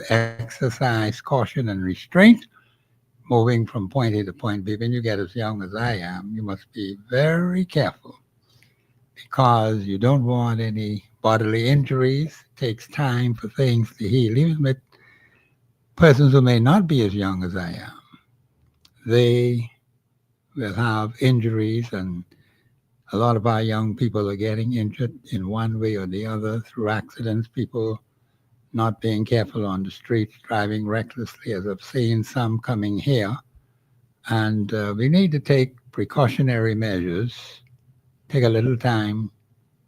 exercise caution and restraint moving from point A to point B. When you get as young as I am, you must be very careful because you don't want any bodily injuries. It takes time for things to heal. Even with persons who may not be as young as I am, they will have injuries, and a lot of our young people are getting injured in one way or the other through accidents, people not being careful on the streets, driving recklessly, as I've seen some coming here. And we need to take precautionary measures, take a little time,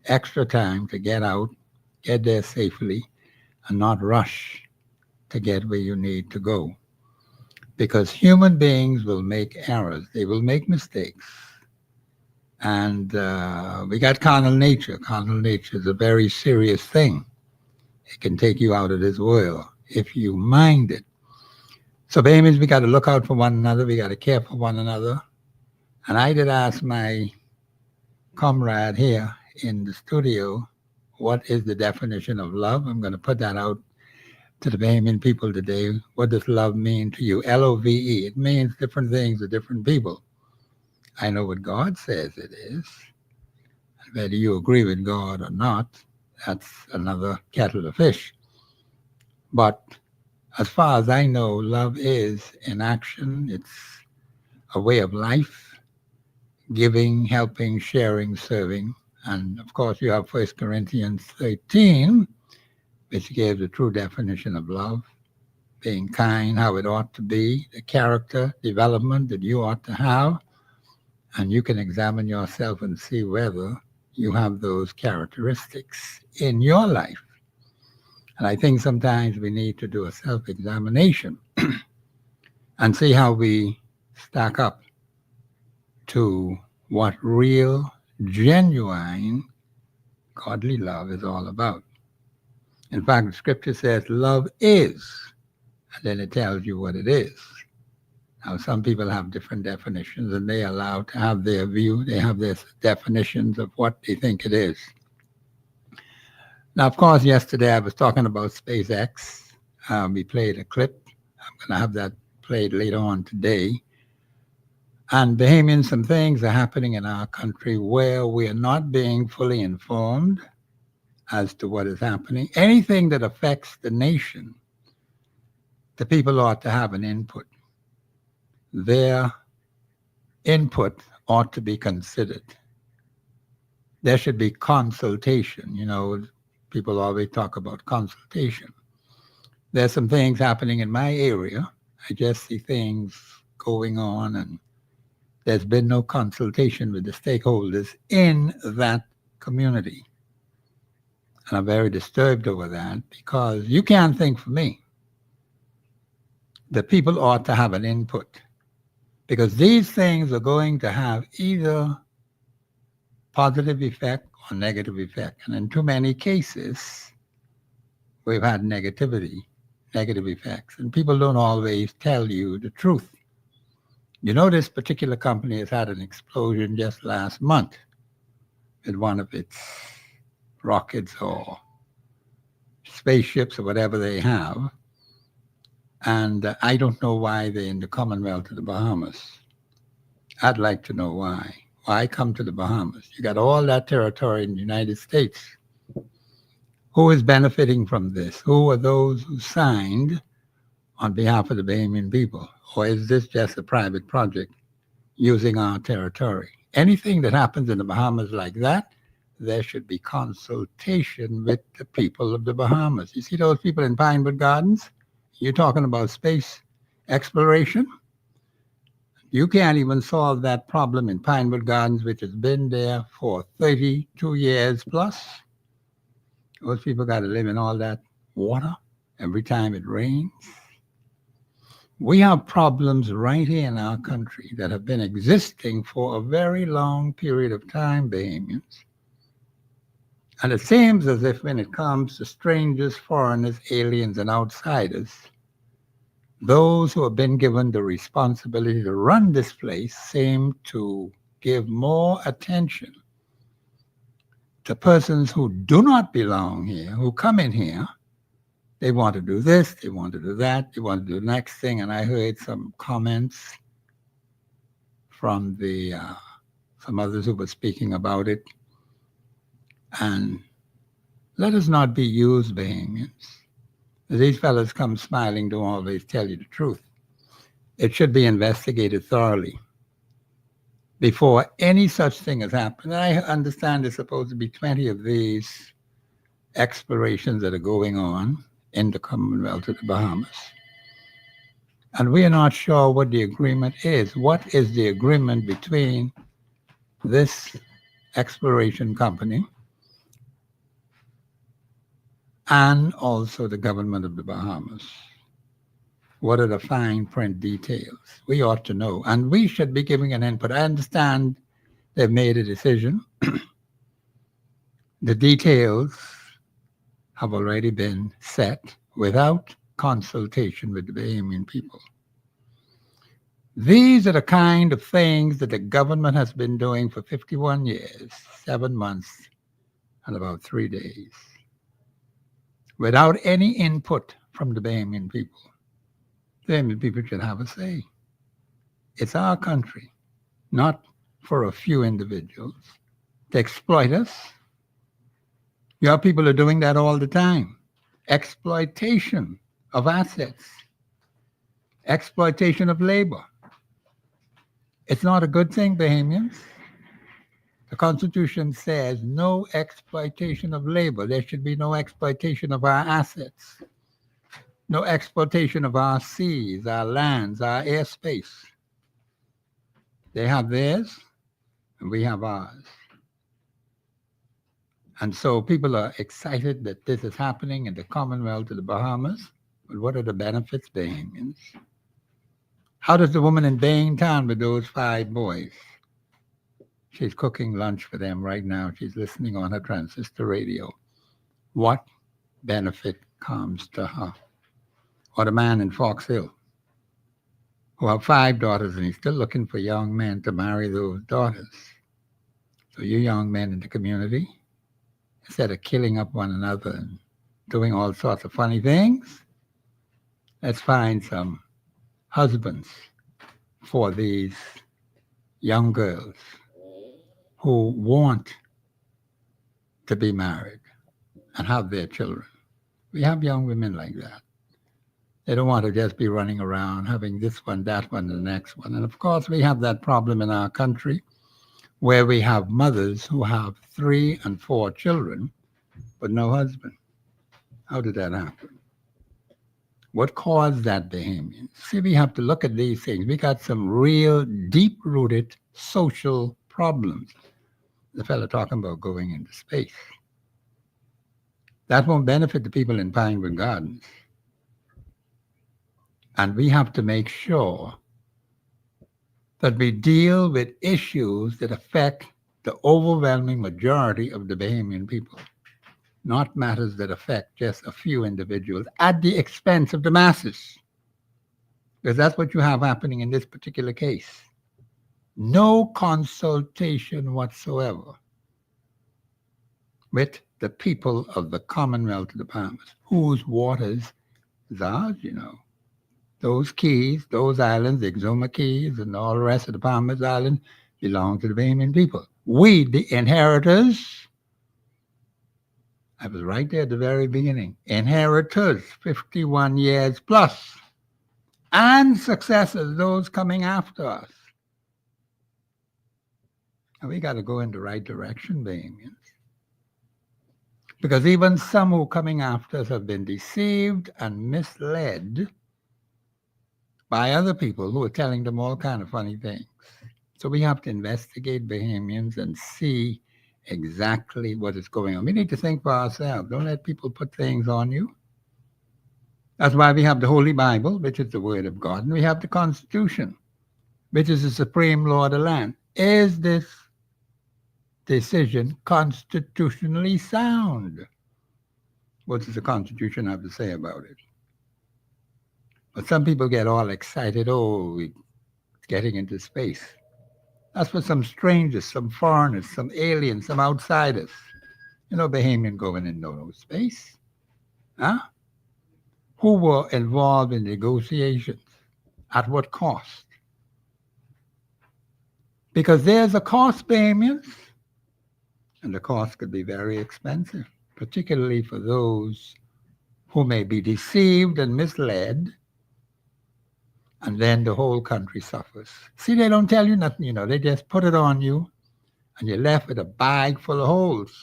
extra time to get out, get there safely, and not rush to get where you need to go. Because human beings will make errors, they will make mistakes. And we got carnal nature. Carnal nature is a very serious thing. It can take you out of this world if you mind it. So, babies, we got to look out for one another. We got to care for one another. And I did ask my comrade here in the studio, what is the definition of love? I'm going to put that out to the Bahamian people today. What does love mean to you? Love. It means different things to different people. I know what God says it is. Whether you agree with God or not, that's another kettle of fish. But as far as I know, love is in action. It's a way of life, giving, helping, sharing, serving. And of course, you have 1 Corinthians 13, which gives the true definition of love, being kind, how it ought to be, the character development that you ought to have. And you can examine yourself and see whether you have those characteristics in your life. And I think sometimes we need to do a self-examination and see how we stack up to what real, genuine, godly love is all about. In fact, the scripture says love is, and then it tells you what it is. Now, some people have different definitions, and they are allowed to have their view. They have their definitions of what they think it is. Now, of course, yesterday I was talking about SpaceX. We played a clip. I'm going to have that played later on today. And Bahamian, some things are happening in our country where we are not being fully informed as to what is happening. Anything that affects the nation, the people ought to have an input. Their input ought to be considered. There should be consultation. You know, people always talk about consultation. There's some things happening in my area. I just see things going on, and there's been no consultation with the stakeholders in that community. And I'm very disturbed over that because you can't think for me. The people ought to have an input because these things are going to have either positive effect or negative effect. And in too many cases, we've had negative effects. And people don't always tell you the truth. You know, this particular company has had an explosion just last month with one of its rockets or spaceships or whatever they have. And I don't know why they're in the Commonwealth of the Bahamas. I'd like to know why. Why come to the Bahamas? You got all that territory in the United States. Who is benefiting from this? Who are those who signed on behalf of the Bahamian people? Or is this just a private project using our territory? Anything that happens in the Bahamas like that, there should be consultation with the people of the Bahamas. You see those people in Pinewood Gardens? You're talking about space exploration? You can't even solve that problem in Pinewood Gardens, which has been there for 32 years plus. Those people got to live in all that water every time it rains. We have problems right here in our country that have been existing for a very long period of time, Bahamians. And it seems as if when it comes to strangers, foreigners, aliens, and outsiders, those who have been given the responsibility to run this place seem to give more attention to persons who do not belong here, who come in here, They want to do this, they want to do that, they want to do the next thing. And I heard some comments from the some others who were speaking about it. And let us not be used, Bahamians. These fellows come smiling, don't always tell you the truth. It should be investigated thoroughly before any such thing has happened. And I understand there's supposed to be 20 of these explorations that are going on in the Commonwealth of the Bahamas. And we are not sure what the agreement is. What is the agreement between this exploration company and also the government of the Bahamas? What are the fine print details? We ought to know, and we should be giving an input. I understand they've made a decision. The details have already been set without consultation with the Bahamian people. These are the kind of things that the government has been doing for 51 years, 7 months, and about 3 days, without any input from the Bahamian people. The Bahamian people should have a say. It's our country, not for a few individuals to exploit us. Your people are doing that all the time. Exploitation of assets, exploitation of labor. It's not a good thing, Bahamians. The Constitution says no exploitation of labor. There should be no exploitation of our assets, no exploitation of our seas, our lands, our airspace. They have theirs, and we have ours. And so people are excited that this is happening in the Commonwealth of the Bahamas. But what are the benefits, Bahamians? How does the woman in Baintown with those 5 boys? She's cooking lunch for them right now. She's listening on her transistor radio. What benefit comes to her? Or the man in Fox Hill who have 5 daughters and he's still looking for young men to marry those daughters. So you young men in the community, instead of killing up one another and doing all sorts of funny things, let's find some husbands for these young girls who want to be married and have their children. We have young women like that. They don't want to just be running around having this one, that one, and the next one. And of course, we have that problem in our country where we have mothers who have 3 and 4 children, but no husband. How did that happen? What caused that, Bahamians? See, we have to look at these things. We got some real deep-rooted social problems. The fellow talking about going into space. That won't benefit the people in Pinewood Gardens. And we have to make sure that we deal with issues that affect the overwhelming majority of the Bahamian people, not matters that affect just a few individuals at the expense of the masses. Because that's what you have happening in this particular case. No consultation whatsoever with the people of the Commonwealth of the Bahamas, whose waters is ours, you know. Those keys, those islands, the Exuma Keys and all the rest of the Bahamas Island belong to the Bahamian people. We, the inheritors, I was right there at the very beginning, inheritors, 51 years plus, and successors, those coming after us. And we got to go in the right direction, Bahamians. Because even some who are coming after us have been deceived and misled by other people who are telling them all kind of funny things. So we have to investigate, Bahamians, and see exactly what is going on. We need to think for ourselves. Don't let people put things on you. That's why we have the Holy Bible, which is the Word of God, and we have the Constitution, which is the supreme law of the land. Is this decision constitutionally sound? What does the Constitution have to say about it? But some people get all excited, oh, we're getting into space. That's for some strangers, some foreigners, some aliens, some outsiders. You know, Bahamian going in no space. Huh? who were involved in negotiations. At what cost? Because there's a cost, Bahamians, and the cost could be very expensive, particularly for those who may be deceived and misled, and then the whole country suffers. See, they don't tell you nothing, they just put it on you, and you're left with a bag full of holes,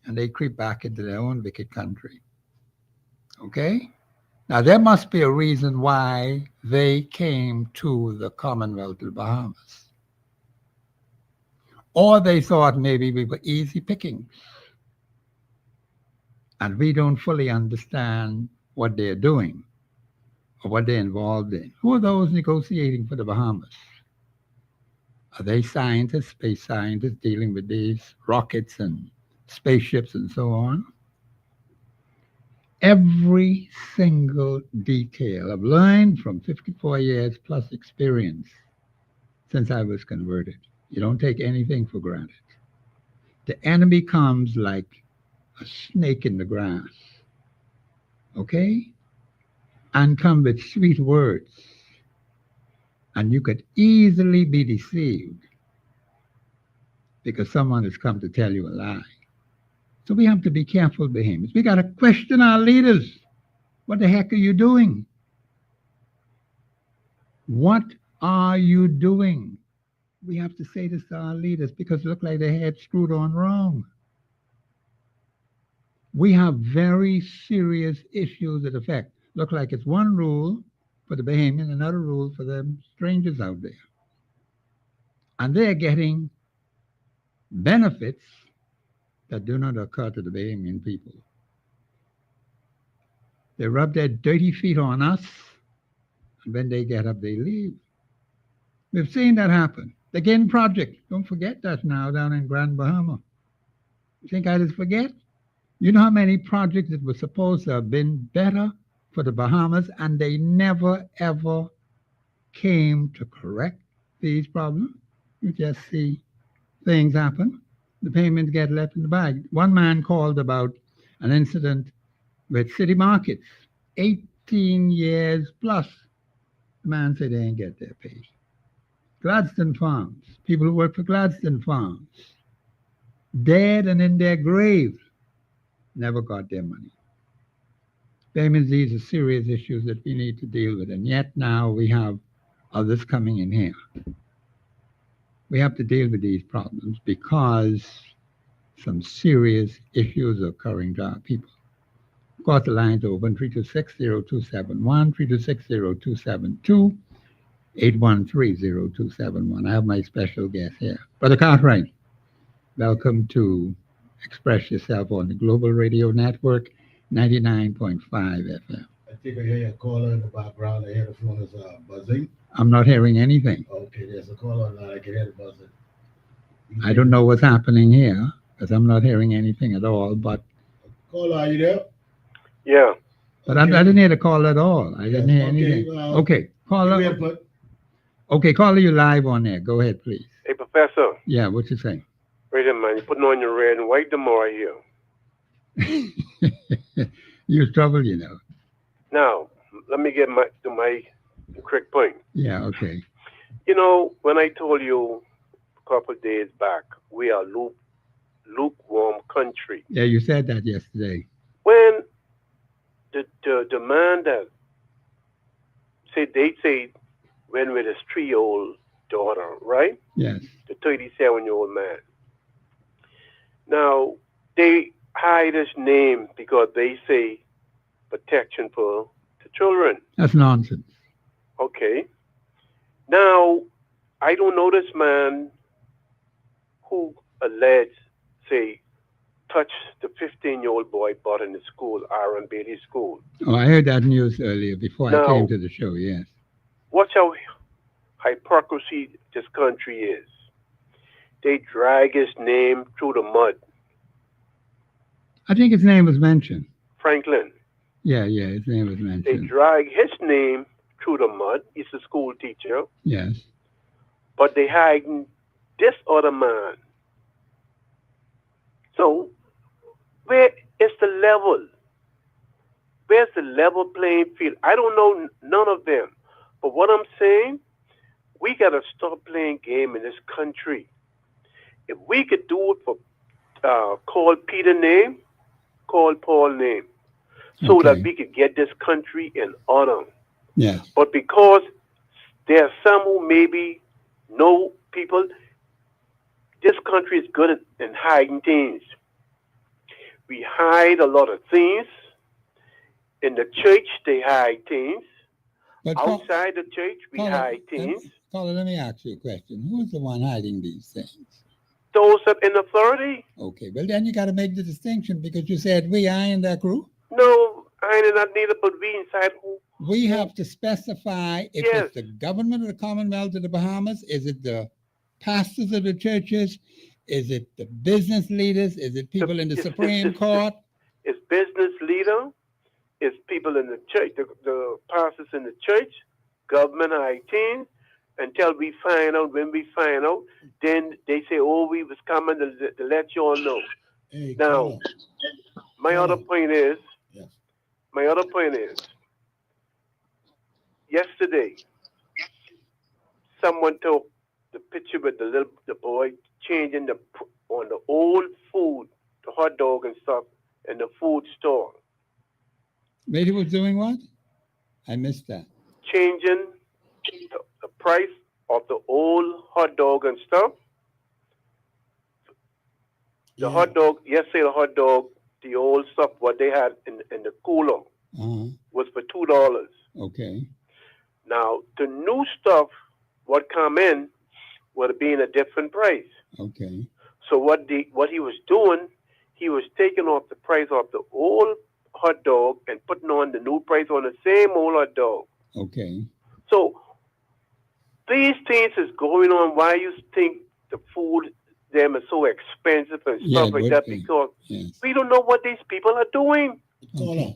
and they creep back into their own wicked country. Okay? Now, there must be a reason why they came to the Commonwealth of the Bahamas. Or they thought maybe we were easy pickings. And we don't fully understand what they're doing or what they're involved in. Who are those negotiating for the Bahamas? Are they scientists, space scientists dealing with these rockets and spaceships and so on? Every single detail I've learned from 54 years plus experience since I was converted. You don't take anything for granted. The enemy comes like a snake in the grass, okay? And come with sweet words. And you could easily be deceived because someone has come to tell you a lie. So we have to be careful, Bahamians. We got to question our leaders. What the heck are you doing? What are you doing? We have to say this to our leaders because it looked like they had screwed on wrong. We have very serious issues that affect. Look like it's one rule for the Bahamian, another rule for the strangers out there. And they're getting benefits that do not occur to the Bahamian people. They rub their dirty feet on us, and when they get up, they leave. We've seen that happen. The GIN project, don't forget that now down in Grand Bahama. You think I just forget? You know how many projects that were supposed to have been better for the Bahamas, and they never, ever came to correct these problems? You just see things happen. The payments get left in the bag. One man called about an incident with city markets, 18 years plus. The man said they ain't get their pay. Gladstone Farms, people who work for Gladstone Farms, dead and in their grave, never got their money. Payments, these are serious issues that we need to deal with, and yet now we have others coming in here. We have to deal with these problems because some serious issues are occurring to our people. Of course, the line's open, 326-0271, 326-0272, 813-0271. I have my special guest here. Brother Cartwright, welcome to Express Yourself on the Global Radio Network, 99.5 FM. I think I hear a caller in the background. I hear the phone is buzzing. I'm not hearing anything. Okay, there's a caller on I can hear the buzzing. I don't know what's happening here because I'm not hearing anything at all. But caller, are you there? Yeah. But okay. I didn't hear the call at all. I didn't hear anything. Well, okay, caller. Okay, caller, you live on there. Go ahead, please. Hey, Professor. Yeah, what you saying? Wait a minute. You're putting on your red and white tomorrow here. You're trouble, you know. Now, let me get to my correct point. Yeah, okay. You know, when I told you a couple of days back, we are lukewarm country. Yeah, you said that yesterday. When the man that they say went with his 3-year-old daughter, right? Yes. The 37-year-old man. Now, they hide his name because they say protection for the children. That's nonsense. Okay. Now, I don't know this man who alleged, say, touched the 15-year-old boy brought in the school, Aaron Bailey School. Oh, I heard that news earlier before I came to the show, yes. Watch how hypocrisy this country is. They drag his name through the mud. I think his name was mentioned. Franklin. Yeah, his name was mentioned. They drag his name through the mud. He's a school teacher. Yes. But they hiding this other man. So, where is the level? Where's the level playing field? I don't know none of them. But what I'm saying, we got to stop playing game in this country. If we could do it for call Peter name, call Paul name, so that Okay. we could get this country in order. Yes. But because there are some who maybe know people, this country is good in hiding things. We hide a lot of things. In the church, they hide things. But Outside the church, we hide things. Caller, let me ask you a question. Who's the one hiding these things? Those up in authority? Okay, well then you got to make the distinction because you said we are in that group. No, I ain't not neither, but we inside who? We have to specify if Yes. it's the government of the Commonwealth of the Bahamas, is it the pastors of the churches, is it the business leaders, is it people in the Supreme Court? It's business leader, it's people in the church, the pastors in the church, government high teams, until we find out. When we find out, then they say, oh, we was coming to let you all know. Hey, Now, caller. my other point is, Yes. yesterday, someone took the picture with the boy changing on the old food, the hot dog and stuff, in the food store. Lady was doing what? I missed that. Changing the price of the old hot dog and stuff. The hot dog, yesterday the hot dog, the old stuff, what they had in the cooler was for $2. Okay. Now, the new stuff, what come in, would have been a different price. Okay. So what he was doing, he was taking off the price of the old hot dog and putting on the new price on the same old hot dog. Okay. So these things is going on. Why you think the food them is so expensive and stuff like that? Because we don't know what these people are doing. Caller,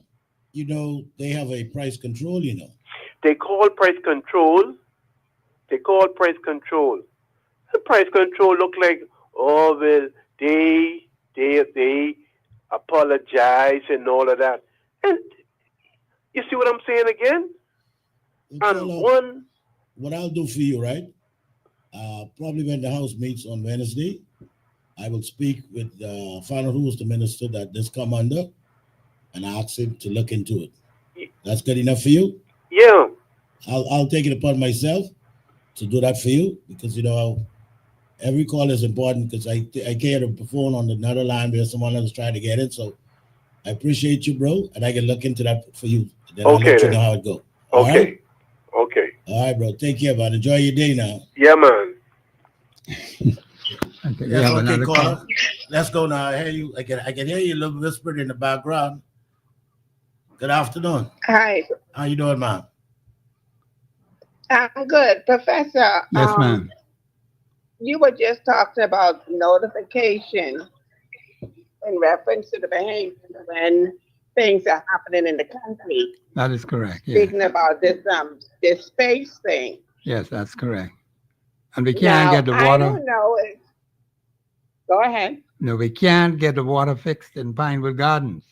you know, they have a price control, you know. They call price control. The price control look like, oh, well, they apologize and all of that. And you see what I'm saying again? Caller, what I'll do for you, right? Probably when the House meets on Wednesday, I will speak with Father who is the minister that this come under and ask him to look into it. That's good enough for you? Yeah. I'll take it upon myself to do that for you because, you know, every call is important because I carry the phone on another line where someone else is trying to get it. So I appreciate you, bro, and I can look into that for you. Then I'll let you know how it goes. Okay. All right, bro. Take care, man. Enjoy your day now. Yeah, man. Okay, yes, okay, caller. Let's go now. I hear you. I can hear you a little whispered in the background. Good afternoon. Hi. How you doing, ma'am? I'm good. Professor, yes, ma'am. You were just talking about notification in reference to the behavior when things are happening in the country. That is correct. Yes. Speaking about this space thing. Yes, that's correct. And we can't get the water. I don't know it. Go ahead. No, we can't get the water fixed in Pinewood Gardens.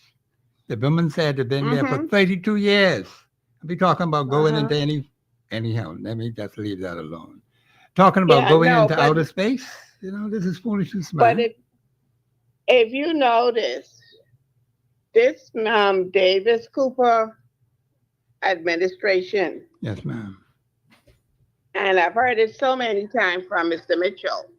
The woman said they've been there for 32 years. I'll be talking about going into anyhow, let me just leave that alone. Talking about going into outer space, you know, this is foolishness, man. But if you notice, this Davis Cooper administration. Yes, ma'am. And I've heard it so many times from Mr. Mitchell.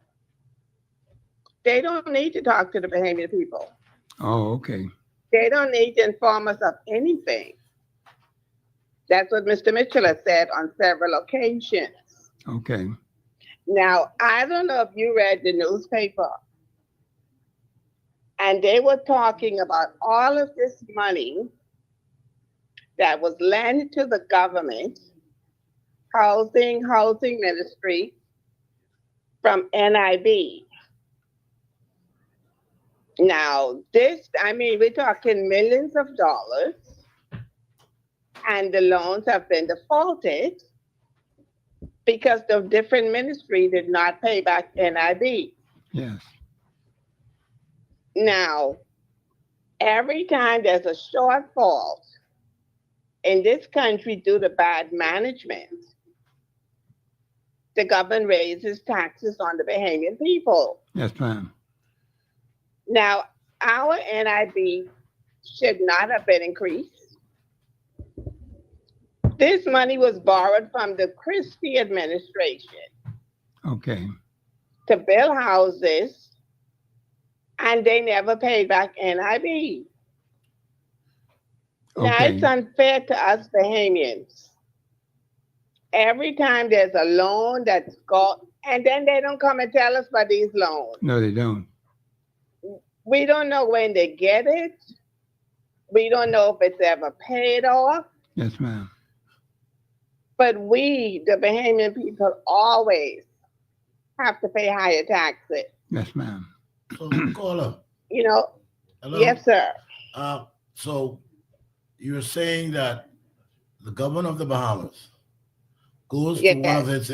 They don't need to talk to the Bahamian people. Oh, okay. They don't need to inform us of anything. That's what Mr. Mitchell has said on several occasions. Okay. Now, I don't know if you read the newspaper, and they were talking about all of this money that was lent to the government, housing ministry, from NIB. Now, we're talking millions of dollars, and the loans have been defaulted because the different ministry did not pay back NIB. Yes. Now, every time there's a shortfall in this country, due to bad management, the government raises taxes on the Bahamian people. Yes, ma'am. Now, our NIB should not have been increased. This money was borrowed from the Christie administration Okay. to build houses, and they never paid back NIB. Now, Okay. it's unfair to us Bahamians. Every time there's a loan that's got, and then they don't come and tell us about these loans. No, they don't. We don't know when they get it. We don't know if it's ever paid off. Yes, ma'am. But we, the Bahamian people, always have to pay higher taxes. Yes, ma'am. So, caller. You know, Hello? yes, sir. So you're saying that the government of the Bahamas goes to one of its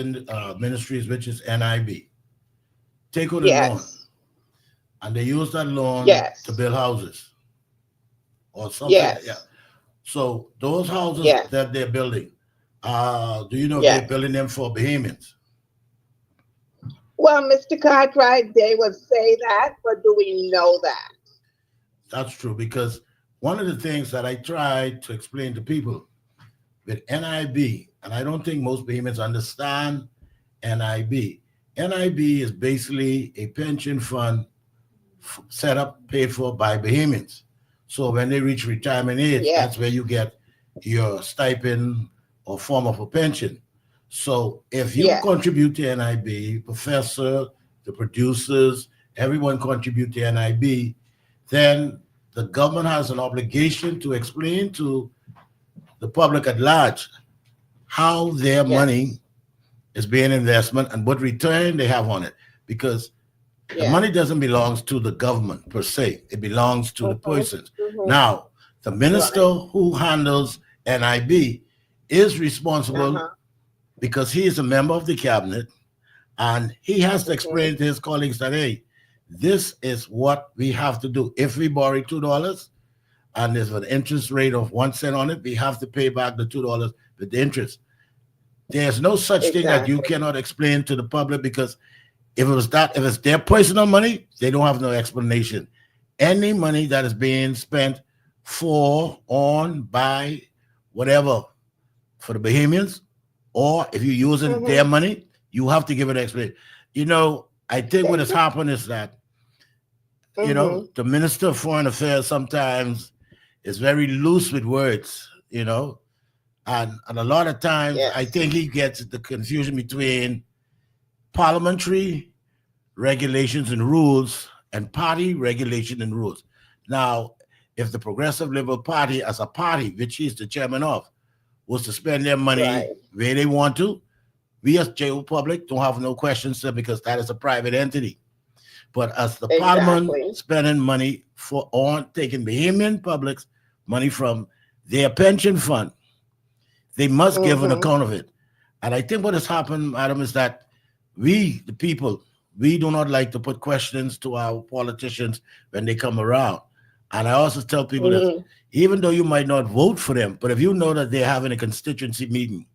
ministries, which is NIB, take out a loan, and they use that loan to build houses or something. Yes. Yeah. So those houses that they're building, do you know if they're building them for Bahamians? Well, Mr. Cartwright, they would say that, but do we know that? That's true, because one of the things that I try to explain to people with NIB, and I don't think most Bahamians understand NIB. NIB is basically a pension fund set up, paid for by Bahamians. So when they reach retirement age, that's where you get your stipend or form of a pension. So if you contribute to NIB, professor, the producers, everyone contribute to NIB, then the government has an obligation to explain to the public at large how their money is being investment and what return they have on it. Because the money doesn't belong to the government per se. It belongs to the persons. Now, the minister who handles NIB is responsible because he is a member of the cabinet, and he has to explain to his colleagues that, hey, this is what we have to do. If we borrow $2 and there's an interest rate of 1 cent on it, we have to pay back the $2 with the interest. There's no such thing that you cannot explain to the public, because if it's their personal money, they don't have no explanation. Any money that is being spent for, on, by, whatever, for the Bahamians, or if you're using their money, you have to give an explanation. You know, I think what has happened is that, you know, the Minister of Foreign Affairs sometimes is very loose with words, you know, and a lot of times I think he gets the confusion between parliamentary regulations and rules and party regulation and rules. Now, if the Progressive Liberal Party as a party, which he's the chairman of, was to spend their money where they want to, we as general public don't have no questions there, because that is a private entity. But as the parliament spending money on taking Bahamian public's money from their pension fund, they must give an account of it. And I think what has happened, madam, is that we, the people, we do not like to put questions to our politicians when they come around. And I also tell people that even though you might not vote for them, but if you know that they're having a constituency meeting,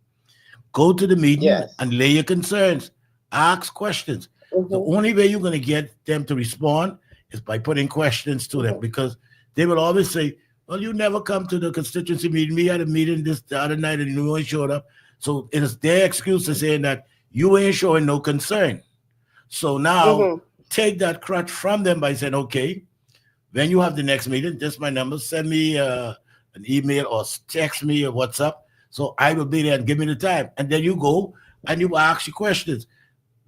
go to the meeting and lay your concerns, ask questions. The only way you're going to get them to respond is by putting questions to them, because they will always say, well, you never come to the constituency meeting. We had a meeting the other night and you ain't showed up. So it is their excuse to saying that you ain't showing no concern. So now take that crutch from them by saying, okay, when you have the next meeting, this is my number, send me an email or text me or WhatsApp. So I will be there and give me the time. And then you go and you ask your questions.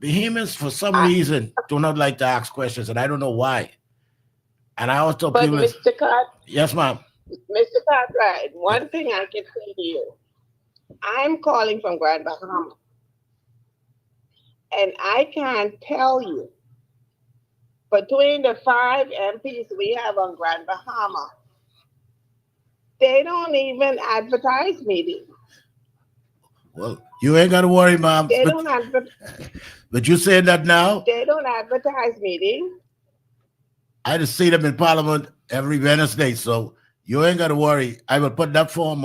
Bahamians, for some reason, do not like to ask questions, and I don't know why. And I always tell people, Mr. yes, ma'am. Mr. Cartwright, one thing I can say to you, I'm calling from Grand Bahama, and I can't tell you, between the 5 MPs we have on Grand Bahama, they don't even advertise meetings. Well, you ain't got to worry, ma'am. They don't advertise. But you saying that now? They don't advertise meetings. I just see them in Parliament every Wednesday, so you ain't got to worry. I will put that form.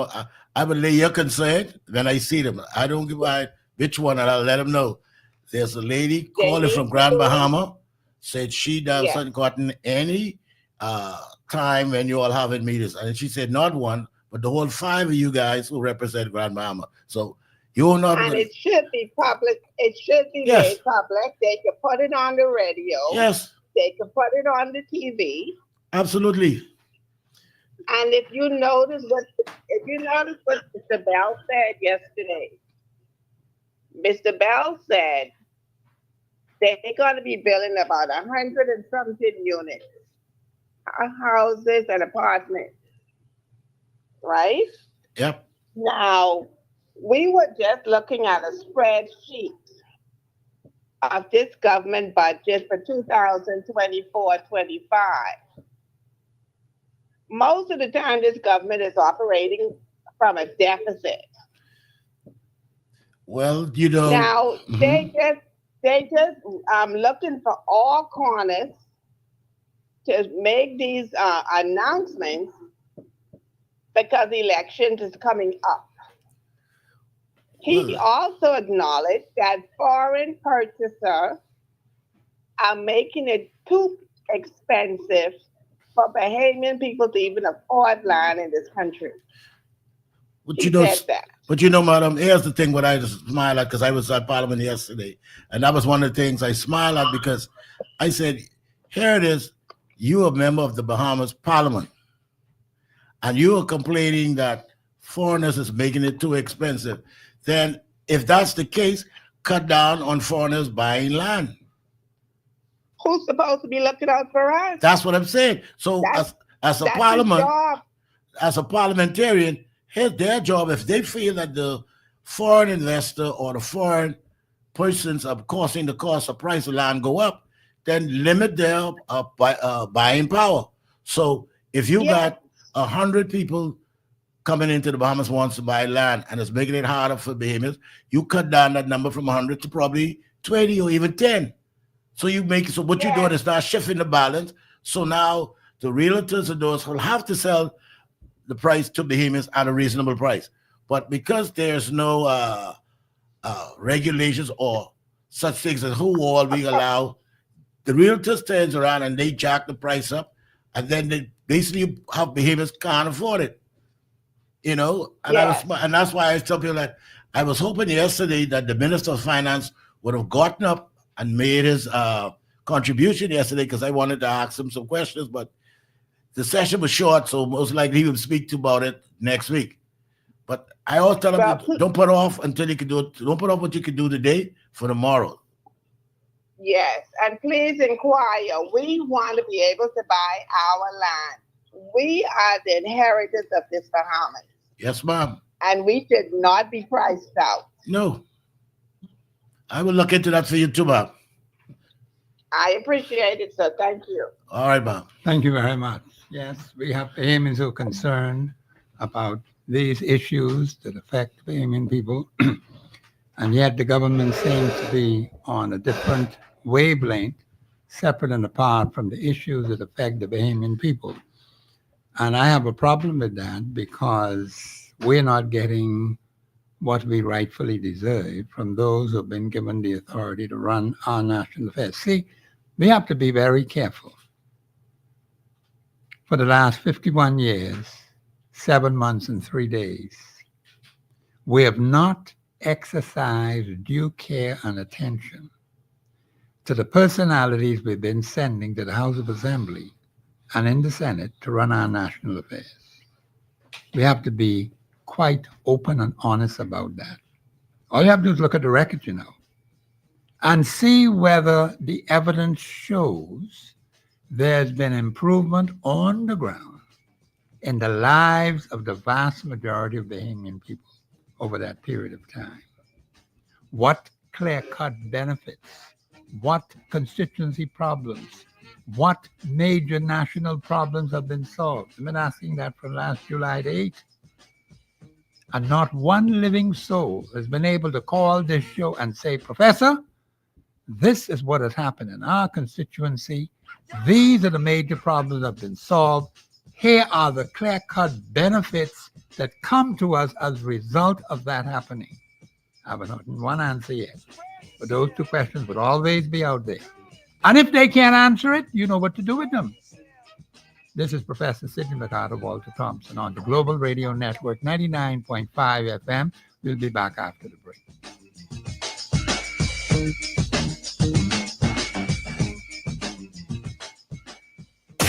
I will lay your concern when I see them. I don't give a which one, and I'll let them know. There's a lady calling from Grand Bahama, said she doesn't gotten any time when you all having meetings. And she said not one, but the whole 5 of you guys who represent Grand Bahama. So you're not. And it should be public. It should be made public. They can put it on the radio. Yes. They can put it on the TV. Absolutely. And if you notice what Mr. Bell said yesterday, Mr. Bell said they're going to be building about 100 and something units, houses and apartments, right? Yep. Now, we were just looking at a spreadsheet of this government budget for 2024-25. Most of the time, this government is operating from a deficit. Well, you know. Now, they just looking for all corners to make these announcements because the election is coming up. He also acknowledged that foreign purchasers are making it too expensive for Bahamian people to even afford land in this country. But he said that. But you know, madam, here's the thing what I just smile at, because I was at Parliament yesterday, and that was one of the things I smile at, because I said, here it is, you a member of the Bahamas Parliament, and you are complaining that foreigners is making it too expensive. Then if that's the case, cut down on foreigners buying land. Who's supposed to be looking out for us? That's what I'm saying. So as a parliament, as a parliamentarian, here's their job. If they feel that the foreign investor or the foreign persons are causing the cost of price of land go up, then limit their buying power. So if you got 100 people coming into the Bahamas wants to buy land and it's making it harder for Bahamians, you cut down that number from 100 to probably 20 or even 10. So you make so what you're doing is now shifting the balance. So now the realtors and those will have to sell the price to Bahamians at a reasonable price. But because there's no regulations or such things as who all we allow, the realtors turns around and they jack the price up, and then they basically have Bahamians can't afford it. You know, and and that's why I tell people that I was hoping yesterday that the Minister of Finance would have gotten up and made his contribution yesterday, because I wanted to ask him some questions, but the session was short, so most likely he will speak to about it next week. But I always tell him, don't put off until you can do it. Don't put off what you can do today for tomorrow. Yes, and please inquire. We want to be able to buy our land. We are the inheritors of this Bahamas. Yes, ma'am. And we should not be priced out. No. I will look into that for you too, ma'am. I appreciate it, sir. Thank you. All right, ma'am. Thank you very much. Yes, we have Bahamians who are concerned about these issues that affect Bahamian people, and yet the government seems to be on a different wavelength, separate and apart from the issues that affect the Bahamian people. And I have a problem with that, because we're not getting what we rightfully deserve from those who have been given the authority to run our national affairs. See, we have to be very careful. For the last 51 years, 7 months and 3 days, we have not exercised due care and attention to the personalities we've been sending to the House of Assembly and in the Senate to run our national affairs. We have to be quite open and honest about that. All you have to do is look at the record, and see whether the evidence shows there's been improvement on the ground in the lives of the vast majority of Bahamian people over that period of time. What clear-cut benefits, what constituency problems, what major national problems have been solved? I've been asking that from last July the 8th. And not one living soul has been able to call this show and say, Professor, this is what has happened in our constituency. These are the major problems that have been solved. Here are the clear-cut benefits that come to us as a result of that happening. I haven't heard one answer yet. But those two questions would always be out there. And if they can't answer it, you know what to do with them. This is Professor Sidney McArthur, Walter Thompson on the Global Radio Network, 99.5 FM. We'll be back after the break.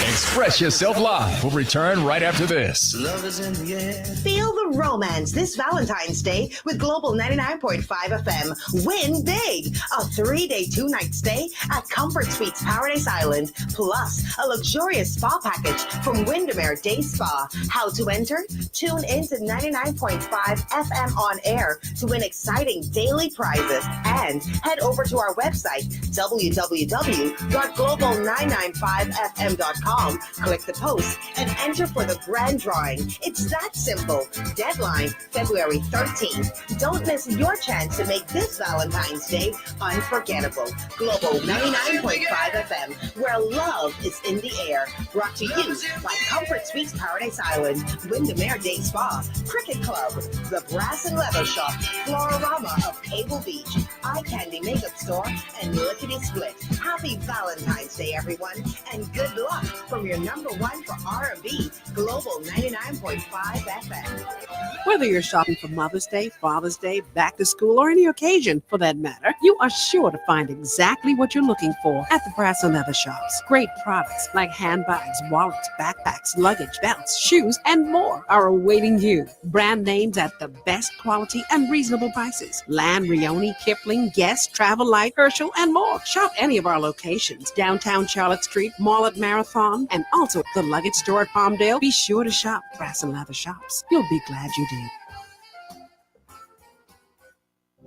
Express Yourself Live will return right after this. Love is in the air. Feel the romance this Valentine's Day with Global 99.5 FM. Win big! A 3-day, 2-night stay at Comfort Suites Paradise Island, plus a luxurious spa package from Windermere Day Spa. How to enter? Tune in to 99.5 FM on air to win exciting daily prizes, and head over to our website, www.global995fm.com. Click the post and enter for the grand drawing. It's that simple. Deadline February 13th. Don't miss your chance to make this Valentine's Day unforgettable. Global 99.5 FM, where love is in the air. Brought to you by Comfort Suites Paradise Island, Windermere Day Spa, Cricket Club, The Brass and Leather Shop, Flororama of Cable Beach, Eye Candy Makeup Store, and Lickety Split. Happy Valentine's Day, everyone, and good luck from your number one for R&B, Global 99.5 FM. Whether you're shopping for Mother's Day, Father's Day, back to school, or any occasion for that matter, you are sure to find exactly what you're looking for at the Brass and Leather Shops. Great products like handbags, wallets, backpacks, luggage, belts, shoes, and more are awaiting you. Brand names at the best quality and reasonable prices. Land, Rioni, Kipling, Guess, Travel Light, Herschel, and more. Shop any of our locations. Downtown Charlotte Street, Mall at Marathon, and also the luggage store at Palmdale. Be sure to shop Brass and Leather Shops. You'll be glad you did.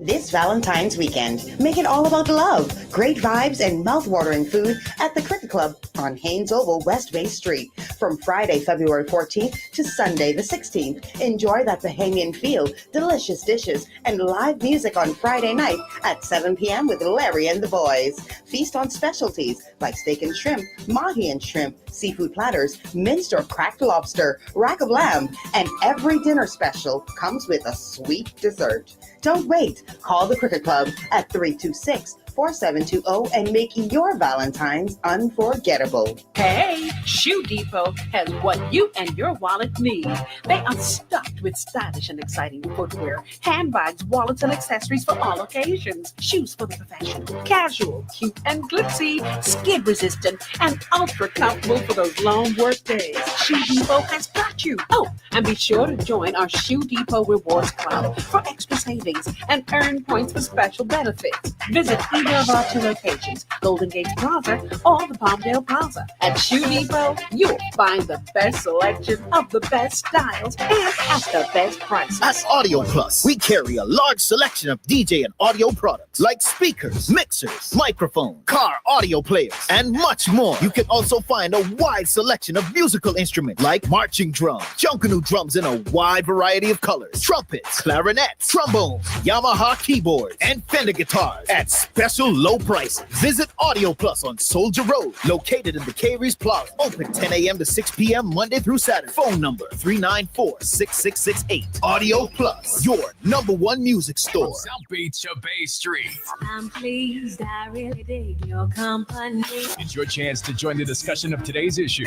This Valentine's weekend, make it all about love, great vibes, and mouth-watering food at the Cricket Club on Haynes Oval, West Bay Street. From Friday, February 14th to Sunday, the 16th, enjoy that Bahamian feel, delicious dishes, and live music on Friday night at 7 p.m. with Larry and the boys. Feast on specialties like steak and shrimp, mahi and shrimp, seafood platters, minced or cracked lobster, rack of lamb, and every dinner special comes with a sweet dessert. Don't wait. Call the Cricket Club at 326-4720 and make your Valentine's unforgettable. Hey, Shoe Depot has what you and your wallet need. They are stuffed with stylish and exciting footwear, handbags, wallets, and accessories for all occasions. Shoes for the professional, casual, cute and glitzy, skid resistant, and ultra comfortable for those long work days. Shoe Depot has got you. Oh, and be sure to join our Shoe Depot Rewards Club for extra savings and earn points for special benefits. Visit either of our two locations, Golden Gate Plaza or the Palmdale Plaza. At Shoe Depot, you'll find the best selection of the best styles and at the best prices. At Audio Plus, we carry a large selection of DJ and audio products like speakers, mixers, microphones, car audio players, and much more. You can also find a wide selection of musical instruments like marching drums, Junkanoo drums in a wide variety of colors, trumpets, clarinets, trombones, Yamaha keyboards, and Fender guitars at special low prices. Visit Audio Plus on Soldier Road, located in the Caries Plaza. Open 10 a.m. to 6 p.m. Monday through Saturday. Phone number 394-6668. Audio Plus, your number one music store. From South Beach to Bay Street. I'm pleased, I really dig your company. It's your chance to join the discussion of today's issue.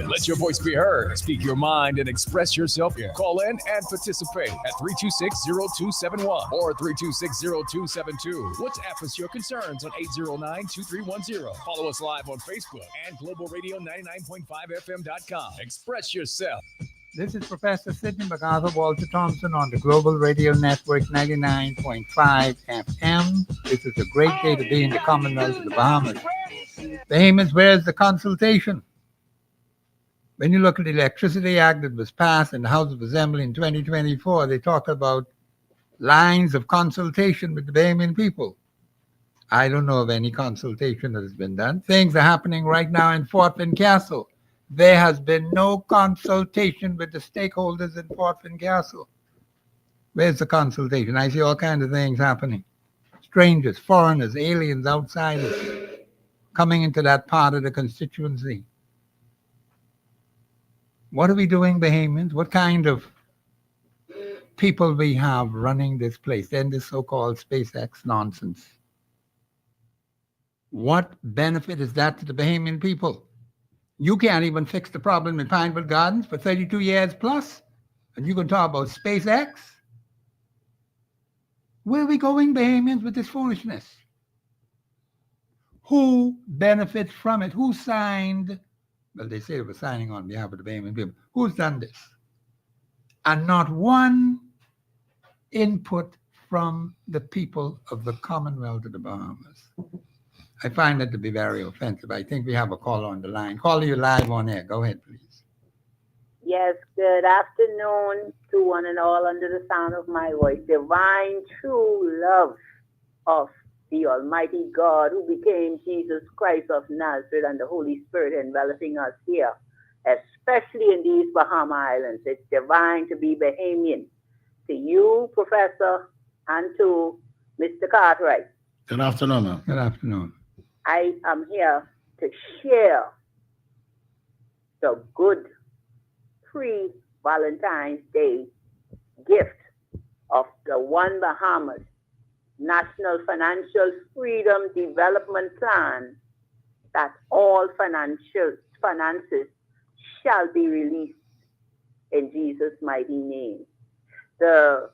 Let your voice be heard. Speak your mind and express yourself. Call in and participate at 326-0271 or 326-0272. WhatsApp us your concerns on 809-2310. Follow us live on Facebook and globalradio99.5fm.com. Express yourself. This is Professor Sidney McArthur, Walter Thompson on the Global Radio Network, 99.5 FM. This is a great day to be in the Commonwealth of the Bahamas. Bahamians, where's the consultation? When you look at the Electricity Act that was passed in the House of Assembly in 2024, they talk about lines of consultation with the Bahamian people. I don't know of any consultation that has been done. Things are happening right now in Fort Fincastle. There has been no consultation with the stakeholders in Fort Fincastle. Where's the consultation? I see all kinds of things happening. Strangers, foreigners, aliens, outsiders coming into that part of the constituency. What are we doing, Bahamians? What kind of people we have running this place and this so-called SpaceX nonsense? What benefit is that to the Bahamian people? You can't even fix the problem in Pineville Gardens for 32 years plus, and you can talk about SpaceX? Where are we going, Bahamians, with this foolishness? Who benefits from it? Who signed? Well, they say they were signing on behalf of the Bahamian people. Who's done this? And not one input from the people of the Commonwealth of the Bahamas. I find that to be very offensive. I think we have a caller on the line. Caller, you live on air. Go ahead, please. Yes, good afternoon to one and all under the sound of my voice. Divine true love of the Almighty God who became Jesus Christ of Nazareth and the Holy Spirit enveloping us here, especially in these Bahama Islands. It's divine to be Bahamian. To you, Professor, and to Mr. Cartwright. Good afternoon, ma'am. Good afternoon. I am here to share the good pre-Valentine's Day gift of the One Bahamas National Financial Freedom Development Plan that all finances shall be released in Jesus' mighty name. The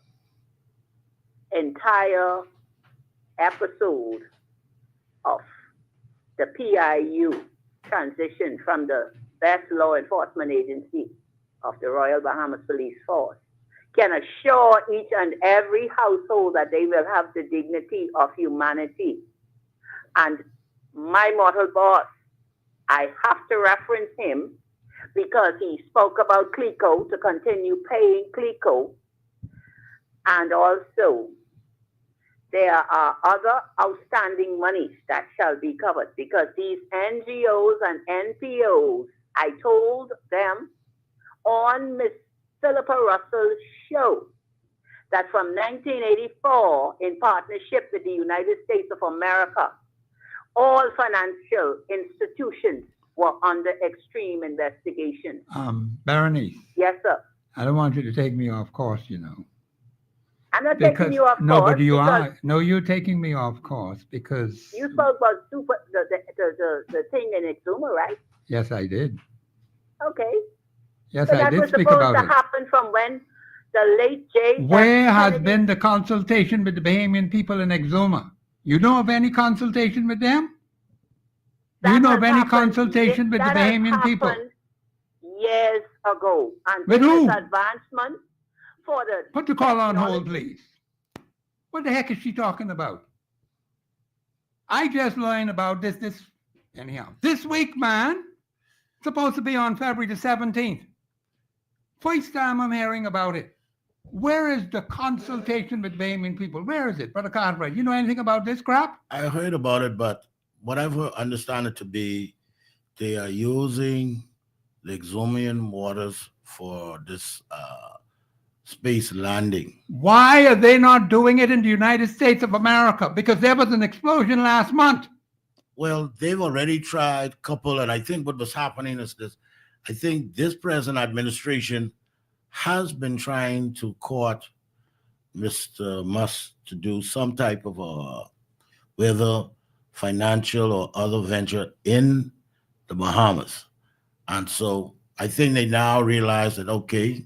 entire episode of the PIU transition from the best law enforcement agency of the Royal Bahamas Police Force can assure each and every household that they will have the dignity of humanity. And my mortal boss, I have to reference him because he spoke about CLECO to continue paying CLECO. And also, there are other outstanding monies that shall be covered because these NGOs and NPOs, I told them on Miss Philippa Russell's show that from 1984, in partnership with the United States of America, all financial institutions were under extreme investigation. Berenice. Yes, sir. I don't want you to take me off course, you know. I'm not taking you off course. No, but you are. No, you're taking me off course because you spoke about the thing in Exuma, right? Yes, I did. Okay. Yes, so I did speak about it. That was supposed to happen from when the late J. Where has been the consultation with the Bahamian people in Exuma? You know of any consultation with them? Do you know of any consultation with the Bahamian people? Years ago. And with who? Advancement for the... Put the call on hold, please. What the heck is she talking about? I just learned about this anyhow. This week, man, supposed to be on February the 17th. First time I'm hearing about it. Where is the consultation with Bahamian people? Where is it, Brother Cartwright? You know anything about this crap? I heard about it, but whatever I understand it to be, they are using the Exumian waters for this space landing. Why are they not doing it in the United States of America? Because there was an explosion last month. Well, they've already tried a couple, and I think what was happening is this. I think this present administration has been trying to court Mr. Musk to do some type of whether financial or other venture in the Bahamas. And so I think they now realize that, okay,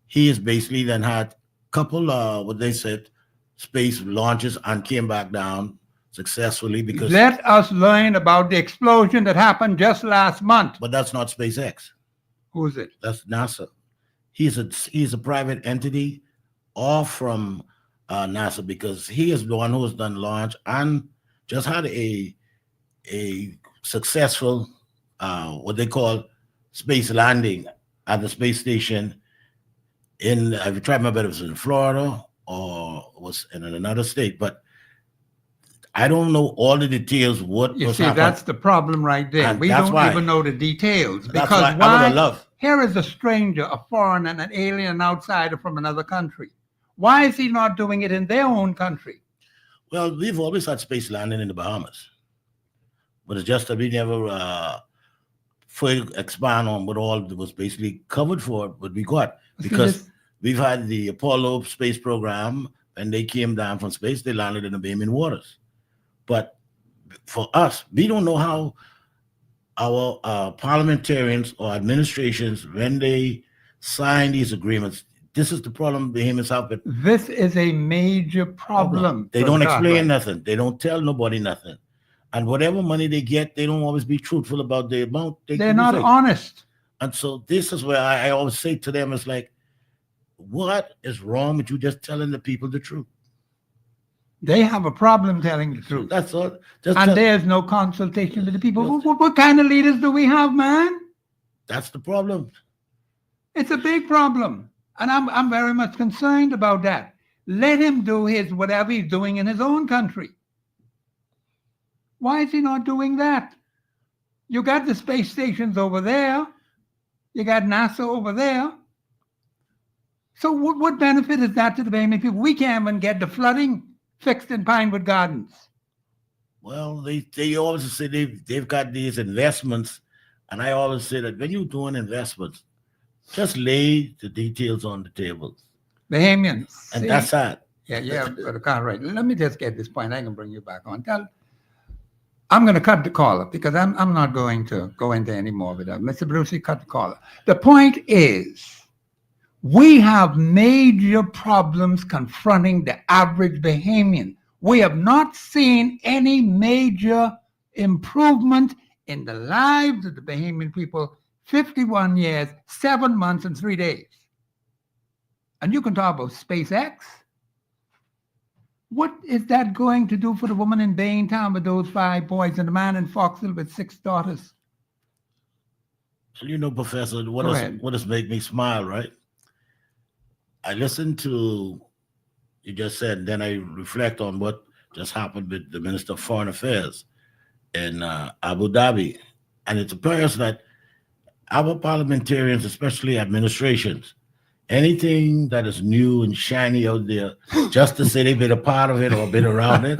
he has basically then had a couple, what they said, space launches and came back down successfully because... Let us learn about the explosion that happened just last month. But that's not SpaceX. Who is it? That's NASA. He's a private entity off from NASA because he is the one who has done launch and just had a successful, what they call space landing at the space station in, I tried to remember if it was in Florida or was in another state, but I don't know all the details. You see, that's the problem right there. And we don't even know the details. Because why? Here is a stranger, a foreigner, an alien, an outsider from another country. Why is he not doing it in their own country? Well, we've always had space landing in the Bahamas. But it's just that we never expand on what all was basically covered for what we got, See, because this- we've had the Apollo space program, and they came down from space, they landed in the Bahamian waters. But for us, we don't know how our parliamentarians or administrations, when they sign these agreements, this is the problem Bahamians have with This is a major problem. They for don't the explain Cartwright. nothing. They don't tell nobody nothing. And whatever money they get, they don't always be truthful about the amount. They're not honest. And so this is where I always say to them, it's like, what is wrong with you just telling the people the truth? They have a problem telling the truth. That's all. Just And tell- there's no consultation with the people. What kind of leaders do we have, man? that's the problem. It's a big problem. And I'm very much concerned about that. Let him do his whatever he's doing in his own country. Why is he not doing that? You got the space stations over there. You got NASA over there. So what benefit is that to the Bahamian people? We can't even get the flooding fixed in Pinewood Gardens. Well, they always say they've got these investments. And I always say that when you're doing investments, just lay the details on the table. Bahamians. And see? that's that. Yeah, but Cartwright. Let me just get this point. I can bring you back on. I'm going to cut the caller because I'm not going to go into any more with that. Mr. Brucey, cut the caller. The point is, we have major problems confronting the average Bahamian. We have not seen any major improvement in the lives of the Bahamian people 51 years, 7 months, and 3 days. And you can talk about SpaceX. What is that going to do for the woman in Baintown with those 5 boys and the man in Foxville with 6 daughters? So, you know, Professor, what Go ahead. does make me smile, right? I listen to you just said, then I reflect on what just happened with the Minister of Foreign Affairs in Abu Dhabi. And it appears that our parliamentarians, especially administrations, anything that is new and shiny out there, just to say they've been a part of it or been around it,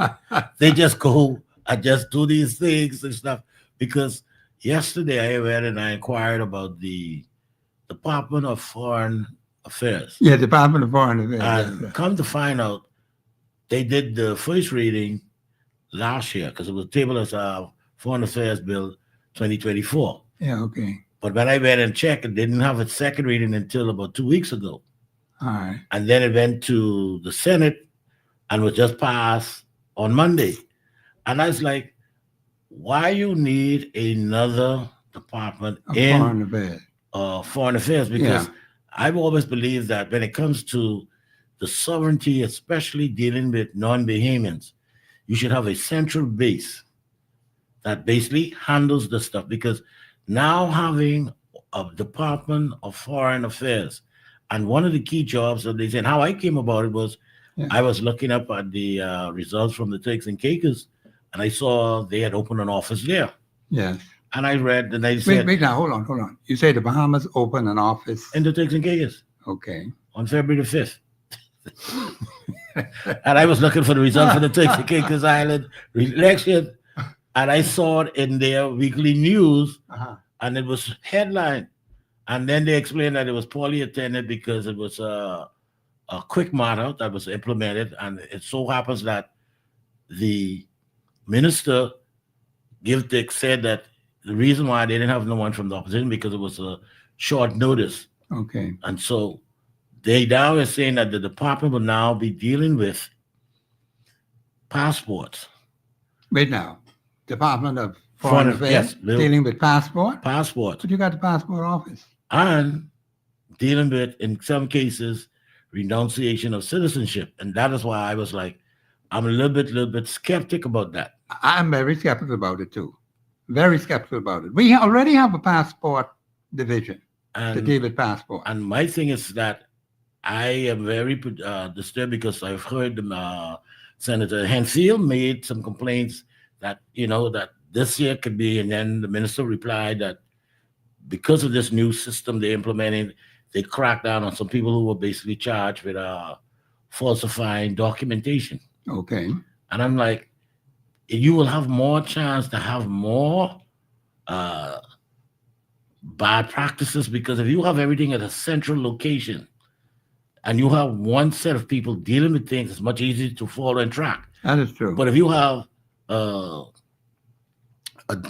they just go and just do these things and stuff. Because yesterday I read and I inquired about the Department of Foreign Affairs. Yeah, Department of Foreign Affairs. And come to find out, they did the first reading last year because it was tabled as a Foreign Affairs Bill 2024. Yeah, okay. But when I went and checked, it didn't have its second reading until about 2 weeks ago. All right. And then it went to the Senate and was just passed on Monday. And I was like, why you need another department Of in Foreign Affairs. Foreign Affairs? Because Yeah. I've always believed that when it comes to the sovereignty, especially dealing with non-Bahamians, you should have a central base that basically handles the stuff. Because now having a Department of Foreign Affairs, and one of the key jobs that they said, how I came about it was, Yeah. I was looking up at the results from the Turks and Caicos, and I saw they had opened an office there. Yes. And I read, and they said, Wait now, hold on. You say the Bahamas open an office. in the Turks and Caicos Okay. on February the 5th. And I was looking for the result for the Turks and Caicos Island election, and I saw it in their weekly news, Uh-huh. and it was headline. And then they explained that it was poorly attended because it was a quick matter that was implemented. And it so happens that the minister said that the reason why they didn't have no one from the opposition because it was a short notice. Okay. And so they now are saying that the department will now be dealing with passports. Wait now. Department of Foreign Affairs yes, dealing with passport. Passports. But you got the passport office. And dealing with, in some cases, renunciation of citizenship. And that is why I was like, I'm a little bit skeptic about that. I'm very skeptical about it too. Very skeptical about it. We already have a passport division to deal with passport. And my thing is that I am very disturbed because I've heard Senator Henfield made some complaints that, that this year could be, and then the minister replied that because of this new system they're implementing, they cracked down on some people who were basically charged with falsifying documentation. Okay. And I'm like, you will have more chance to have more bad practices, because if you have everything at a central location and you have one set of people dealing with things, it's much easier to follow and track. That is true. But if you have a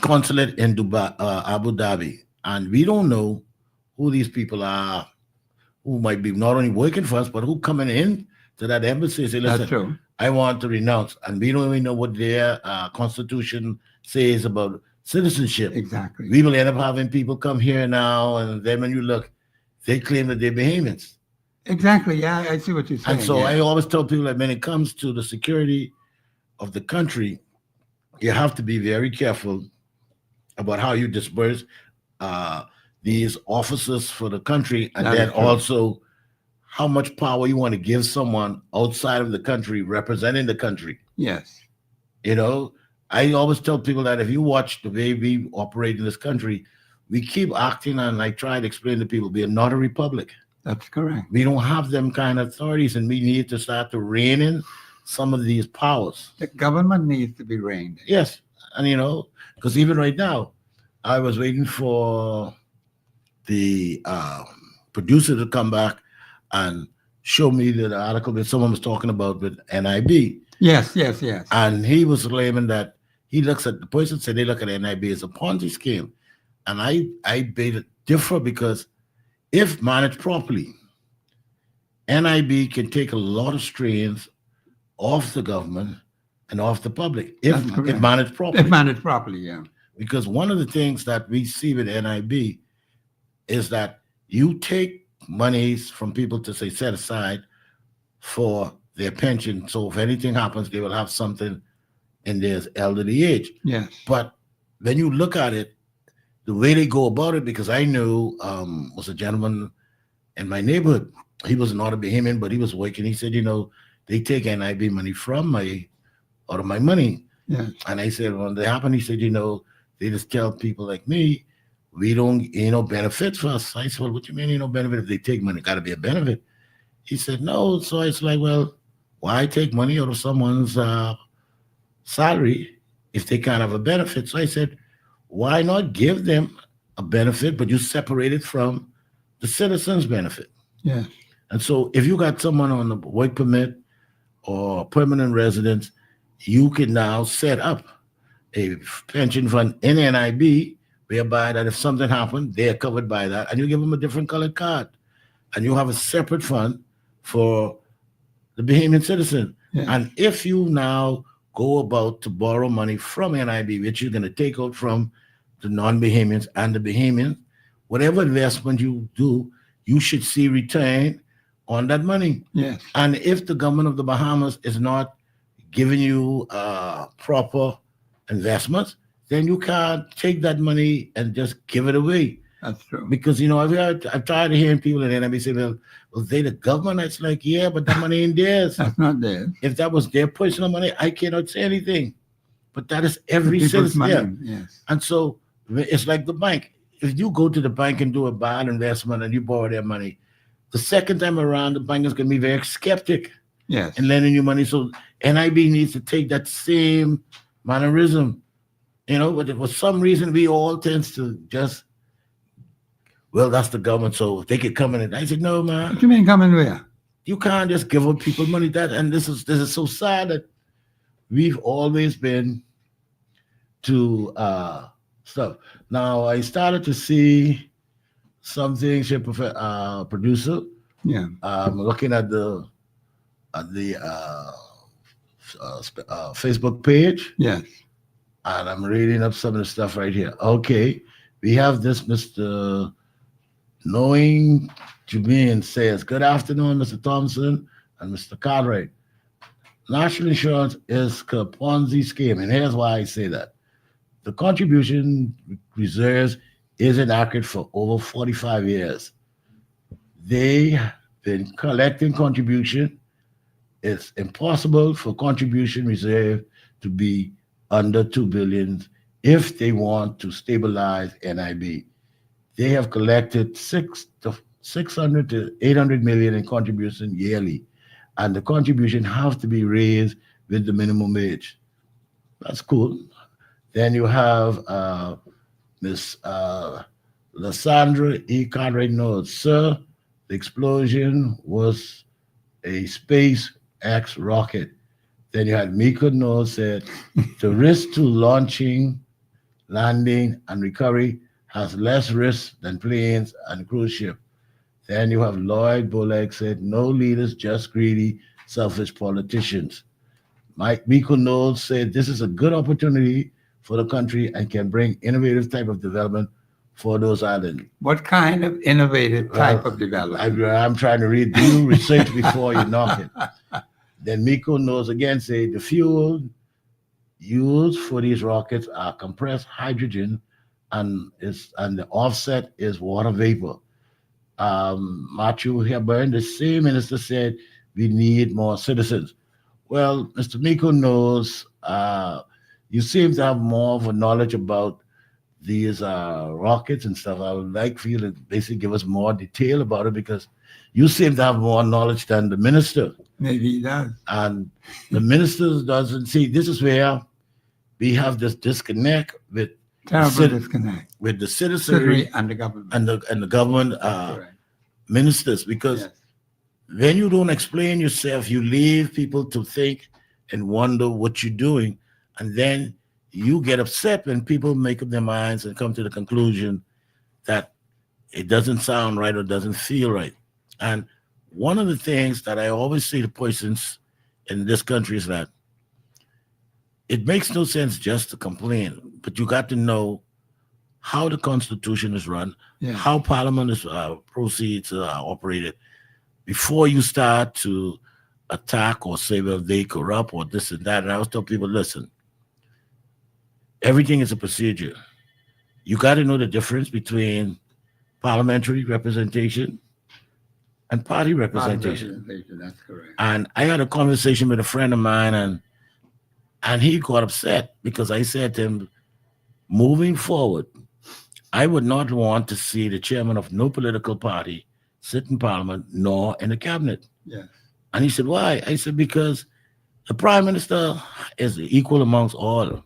consulate in Dubai, Abu Dhabi, and we don't know who these people are, who might be not only working for us, but who coming in to that embassy and say, That's listen, true. I want to renounce. And we don't even know what their constitution says about citizenship. Exactly. We will end up having people come here now, and then when you look, they claim that they're Bahamians. Exactly. Yeah, I see what you're saying. And so yeah. I always tell people that when it comes to the security of the country, you have to be very careful about how you disperse these officers for the country, and That then is true. also how much power you want to give someone outside of the country representing the country. Yes. You know, I always tell people that if you watch the way we operate in this country, we keep acting, and I try to explain to people, we are not a republic. That's correct. We don't have them kind of authorities, and we need to start to rein in some of these powers. The government needs to be reined in. Yes. And, you know, because even right now, I was waiting for the producer to come back and show me the article that someone was talking about with NIB. Yes, yes, yes. And he was claiming that he looks at, the person said they look at NIB as a Ponzi scheme. And I beg to differ, because if managed properly, NIB can take a lot of strains off the government and off the public if managed properly. If managed properly, yeah. Because one of the things that we see with NIB is that you take monies from people to say set aside for their pension. So if anything happens, they will have something in their elderly age. Yes. But when you look at it, the way they go about it, because I knew was a gentleman in my neighborhood. He was not a Bahamian, but he was working. He said, you know, they take NIB money out of my money. Yes. And I said, when they happen, he said, you know, they just tell people like me, we don't, benefits for us. I said, well, what you mean, benefit? If they take money, got to be a benefit. He said, no. So it's like, well, why take money out of someone's salary if they can't have a benefit? So I said, why not give them a benefit, but you separate it from the citizen's benefit? Yeah. And so if you got someone on a work permit or permanent residence, you can now set up a pension fund in NIB, whereby that if something happened, they're covered by that, and you give them a different colored card, and you have a separate fund for the Bahamian citizen. Yeah. And if you now go about to borrow money from NIB, which you're going to take out from the non-Bahamians and the Bahamians, whatever investment you do, you should see return on that money. Yes. And if the government of the Bahamas is not giving you proper investments, then you can't take that money and just give it away. That's true. Because, I've tried hearing people in NIB say, well, they the government. It's like, yeah, but that money ain't theirs. That's not theirs. If that was their personal money, I cannot say anything. But that is every People's citizen. money. Yeah. Yes. And so it's like the bank. If you go to the bank and do a bad investment and you borrow their money, the second time around, the bank is going to be very skeptic Yes. in lending you money. So NIB needs to take that same mannerism. But for some reason, we all tend to just, well, that's the government, so they could come in. I said, no, man. What you mean coming where? You can't just give up people money. And this is so sad that we've always been to stuff. Now I started to see something, producer. Yeah. Looking at the Facebook page. Yes. And I'm reading up some of the stuff right here. Okay, we have this Mr. Knowing Jubian says, good afternoon, Mr. Thompson and Mr. Cartwright. National insurance is a Ponzi scheme, and here's why I say that. The contribution reserves is inaccurate for over 45 years. They have been collecting contribution. It's impossible for contribution reserve to be under 2 billion if they want to stabilize NIB. They have collected 600 to 800 million in contribution yearly, and the contribution have to be raised with the minimum wage. That's cool. Then you have Miss Lysandra E. Cartwright notes, sir, the explosion was a SpaceX rocket. Then you had Miko Noor said, the risk to launching, landing, and recovery has less risk than planes and cruise ship. Then you have Lloyd Bullock said, no leaders, just greedy, selfish politicians. Mike Miko Knowles said, this is a good opportunity for the country and can bring innovative type of development for those islands. What kind of innovative type of development? I'm trying to read. Do research before you knock it. Then Miko knows again, say the fuel used for these rockets are compressed hydrogen, and the offset is water vapor. Matthew Hepburn, the same minister, said we need more citizens. Well, Mr. Miko knows you seem to have more of a knowledge about these rockets and stuff. I would like for you to basically give us more detail about it because you seem to have more knowledge than the minister. Maybe he does. And the minister doesn't see. This is where we have this disconnect with Terrible disconnect with the citizenry and the government and the government ministers, because when you don't explain yourself, you leave people to think and wonder what you're doing, and then you get upset when people make up their minds and come to the conclusion that it doesn't sound right or doesn't feel right. And one of the things that I always say to persons in this country is that it makes no sense just to complain, but you got to know how the Constitution is run, how Parliament is proceeds operated, before you start to attack or say, well, they corrupt or this and that. And I always tell people, listen, everything is a procedure. You got to know the difference between parliamentary representation and party representation. That's correct. And I had a conversation with a friend of mine, and he got upset because I said to him, moving forward, I would not want to see the chairman of no political party sit in parliament nor in the cabinet. Yes. And he said, why? I said, because the prime minister is equal amongst all.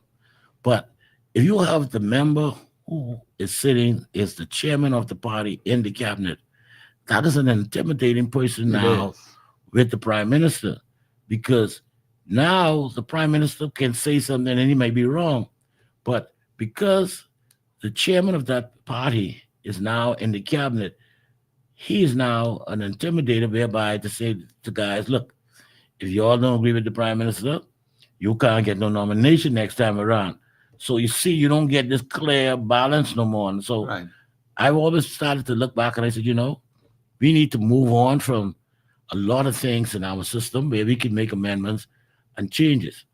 But if you have the member who is sitting as the chairman of the party in the cabinet, that is an intimidating person now with the prime minister, because now the prime minister can say something and he might be wrong. But because the chairman of that party is now in the cabinet, he is now an intimidator, whereby to say to guys, look, if you all don't agree with the prime minister, you can't get no nomination next time around. So you see, you don't get this clear balance no more. And so I've always started to look back and I said, we need to move on from a lot of things in our system where we can make amendments and changes.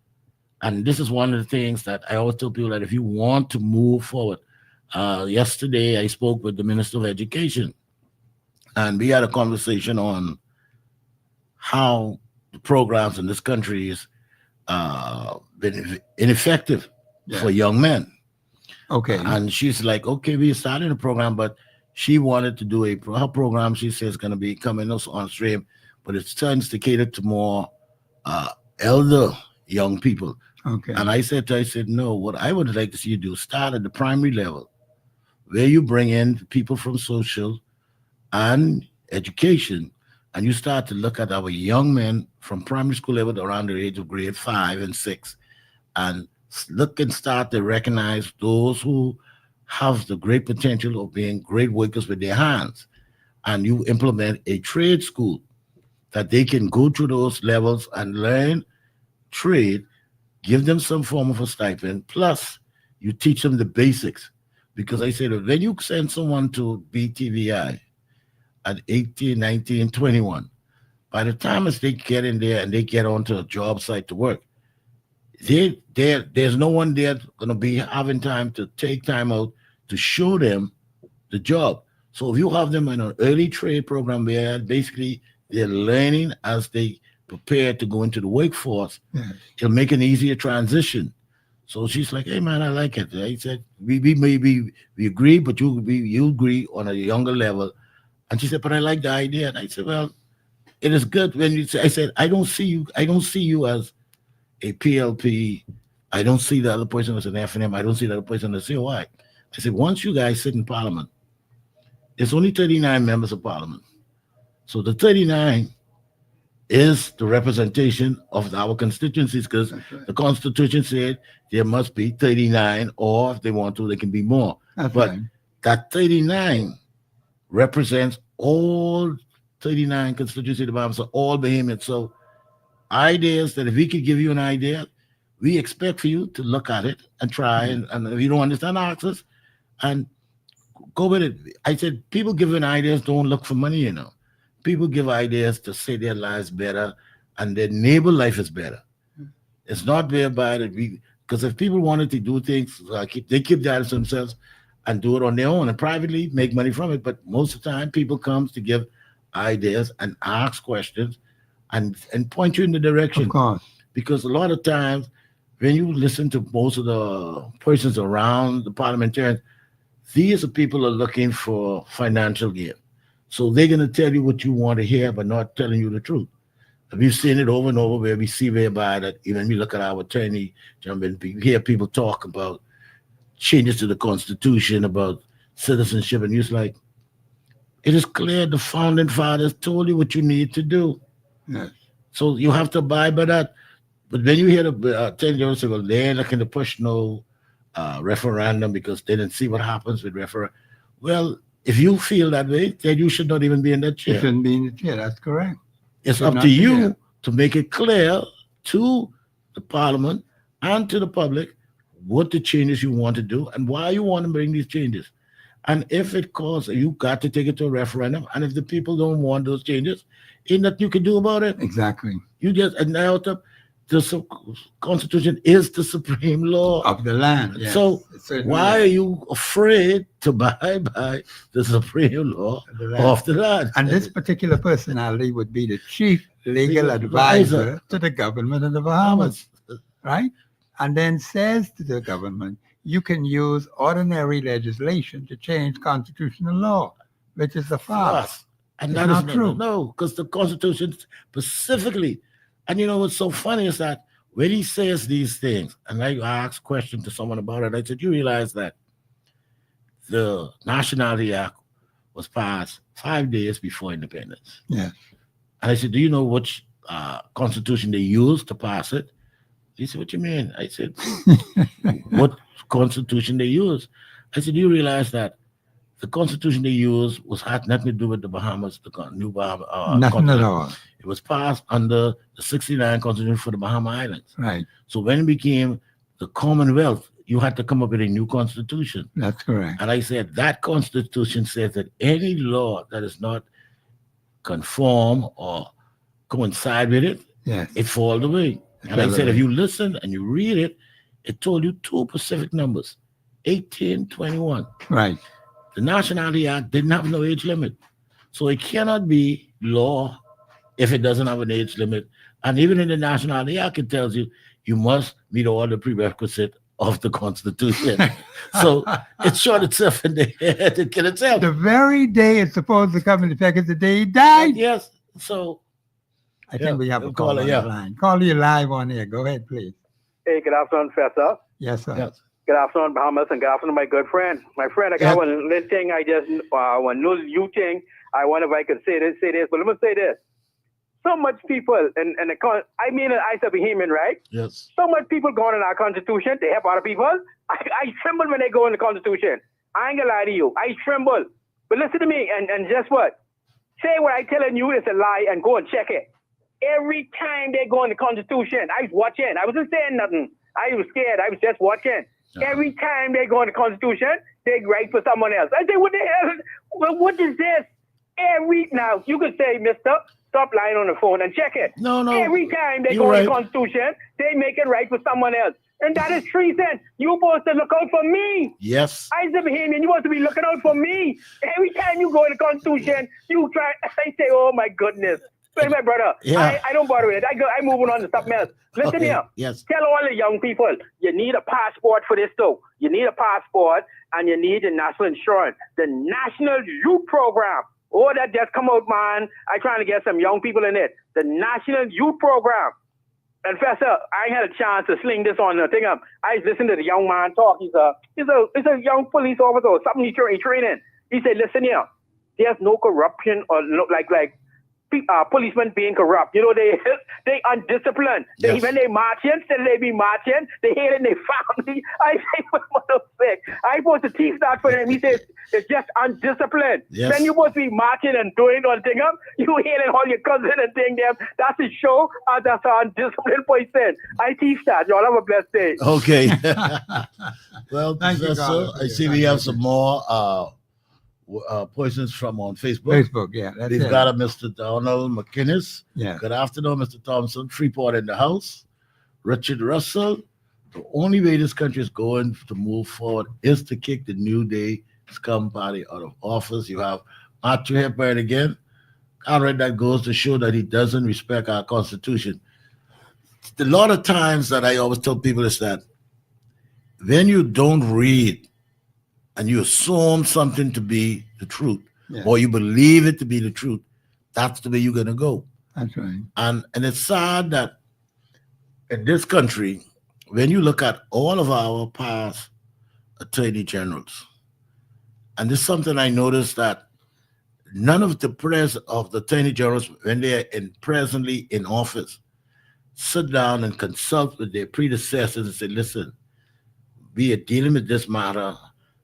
And this is one of the things that I always tell people, that if you want to move forward, yesterday I spoke with the Minister of Education, and we had a conversation on how the programs in this country is been ineffective for young men. Okay. And she's like, okay, we started a program, but she wanted to do her program. She says going to be coming also on stream, but it turns to cater to more elder young people. Okay. And I said no, what I would like to see you do, start at the primary level, where you bring in people from social and education, and you start to look at our young men from primary school level around the age of grade 5 and 6, and look and start to recognize those who have the great potential of being great workers with their hands. And you implement a trade school that they can go through those levels and learn trade, give them some form of a stipend, plus you teach them the basics. Because I said, when you send someone to BTVI at 18, 19, 21, by the time as they get in there and they get onto a job site to work, there's no one there going to be having time to take time out to show them the job. So if you have them in an early trade program where basically they're learning as they prepare to go into the workforce, it'll make an easier transition. So she's like, hey man, I like it. I said, we agree, but you agree on a younger level. And she said, but I like the idea. And I said, well, it is good when you say, I said, I don't see you as a PLP. I don't see the other person as an FNM. I don't see the other person as a COI. I said, once you guys sit in Parliament it's only 39 members of parliament. So the 39 is the representation of our constituencies, because Right. the Constitution said there must be 39, or if they want to, they can be more. That's But right. that 39 represents all 39 constituency departments, so all behemoths. So ideas that if we could give you an idea, we expect for you to look at it and try, and if you don't understand, ask us and go with it. I said, people giving ideas don't look for money, you know. People give ideas to say their lives better and their neighbor life is better. It's not whereby that because if people wanted to do things, they keep that to themselves and do it on their own and privately make money from it. But most of the time, people come to give ideas and ask questions and point you in the direction. Of course. Because a lot of times, when you listen to most of the persons around the parliamentarians, these are people who are looking for financial gain. So they're going to tell you what you want to hear, but not telling you the truth. We've seen it over and over where we see whereby that even we look at our attorney, we hear people talk about changes to the Constitution, about citizenship, and it's like, it is clear the founding fathers told you what you need to do. Yes. So you have to abide by that. But when you hear the attorney say, well, they're looking to push no referendum because they didn't see what happens with referendum. Well, if you feel that way, then you should not even be in that chair. You shouldn't be in the chair. That's correct. It's up to you to make it clear to the parliament and to the public what the changes you want to do and why you want to bring these changes. And if it causes, you got to take it to a referendum. And if the people don't want those changes, ain't nothing you can do about it. Exactly. You just announce the Constitution is the supreme law of the land. Yes. So why are you afraid to abide by the supreme law of the land? And this particular personality would be the chief legal advisor to the government of the Bahamas, right? And then says to the government, you can use ordinary legislation to change constitutional law, which is a farce. And it's that not is true. No, because the Constitution specifically, and you know what's so funny is that when he says these things, and I asked a question to someone about it, I said, you realize that the Nationality Act was passed 5 days before independence. Yes. And I said, do you know which constitution they used to pass it? He said, what you mean? I said, what constitution they used? I said, do you realize that the constitution they used had nothing to do with the Bahamas, the new Bahamas? Nothing at all. It was passed under the 69 Constitution for the Bahama Islands. Right. So when it became the Commonwealth, you had to come up with a new constitution. That's correct. And I said that constitution says that any law that is not conform or coincide with it, yes, it falls away. And I said, if you listen and you read it, it told you two specific numbers, 18, 21. Right. The Nationality Act didn't have no age limit. So it cannot be law if it doesn't have an age limit. And even in the Nationality Act, it tells you, you must meet all the prerequisites of the Constitution. So it shot itself in the head to kill itself. The very day it's supposed to come into effect is the day he died. Yes. So I think we have a call call on it, the line. Call you live on air. Go ahead, please. Hey, good afternoon, Professor. Yes, sir. Yes. Good afternoon, Bahamas, and good afternoon, my good friend. My friend, I got one little thing. I just one little you thing. I wonder if I could say this, but let me say this. So much people, I mean, I said human, right? Yes. So much people going in our Constitution to help other people. I tremble when they go in the Constitution. I ain't gonna lie to you. I tremble. But listen to me, and just what? Say what I telling you is a lie and go and check it. Every time they go in the Constitution, I was watching. I wasn't saying nothing. I was scared. I was just watching. Every time they go in the Constitution, they write for someone else. I say, what the hell? Well, what is this? Now, you could say, mister, stop lying on the phone and check it. No. Every time they go in the Constitution, they make it right for someone else. And that is treason. You're supposed to look out for me. Yes. I said, Bahamian, you're supposed to be looking out for me. Every time you go in the Constitution, you try, I say, oh my goodness. Wait, my brother, I don't bother with it. I'm moving on to something else. Listen here. Yes. Tell all the young people, you need a passport for this though. You need a passport and you need the national insurance. The National Youth Program. Oh, that just come out, man. I'm trying to get some young people in it. The National Youth Program. And Professor, I had a chance to sling this on the thing up. I was listening to the young man talk. He's a young police officer or something he's training. He said, listen here, there's no corruption or like policemen being corrupt. You know, they undisciplined. Yes. When they marching, still they be marching. They hating their family. I say, for mother's sake, I supposed to teach that for them. He says it's just undisciplined. Yes. When you supposed to be marching and doing all thing up, you hating all your cousins and thing them. That's a show. That's an undisciplined person. I teach that. Y'all have a blessed day. Okay. Well, Thank you, Professor, Carlos, for I your see we have contribution. some more persons from on Facebook. Facebook, yeah. That's We've it. got a Mr. Donald McInnes. Yeah. Good afternoon, Mr. Thompson. Freeport in the house. Richard Russell. The only way this country is going to move forward is to kick the New Day scum party out of office. You have Matthew Hepburn again. Cartwright, that goes to show that he doesn't respect our Constitution. A lot of times that I always tell people is that when you don't read and you assume something to be the truth, Yeah. or you believe it to be the truth, that's the way you're going to go. That's right. And it's sad that in this country, when you look at all of our past attorney generals, and this is something I noticed that none of the attorney generals, when they are presently in office, sit down and consult with their predecessors and say, listen, we are dealing with this matter,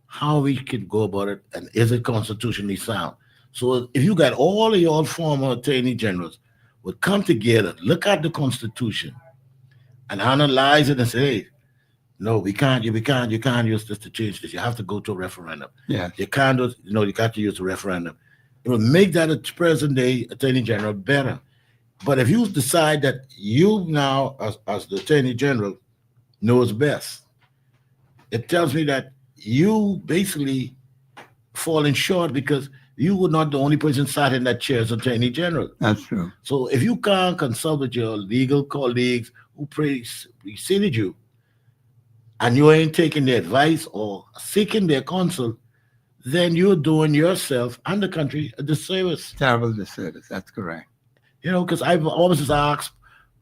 how we can go about it, and is it constitutionally sound? So if you got all of your former attorney generals would come together, look at the Constitution, and analyze it and say, hey, no, you can't use this to change this. You have to go to a referendum. Yeah. You can't do, you got to use a referendum. It will make that a present day attorney general better. But if you decide that you now, as the attorney general, knows best, it tells me that you basically falling short because you were not the only person sat in that chair as attorney general. That's true. So if you can't consult with your legal colleagues who preceded you, and you ain't taking their advice or seeking their counsel, then you're doing yourself and the country a disservice. Terrible disservice. That's correct. You know, because I've always asked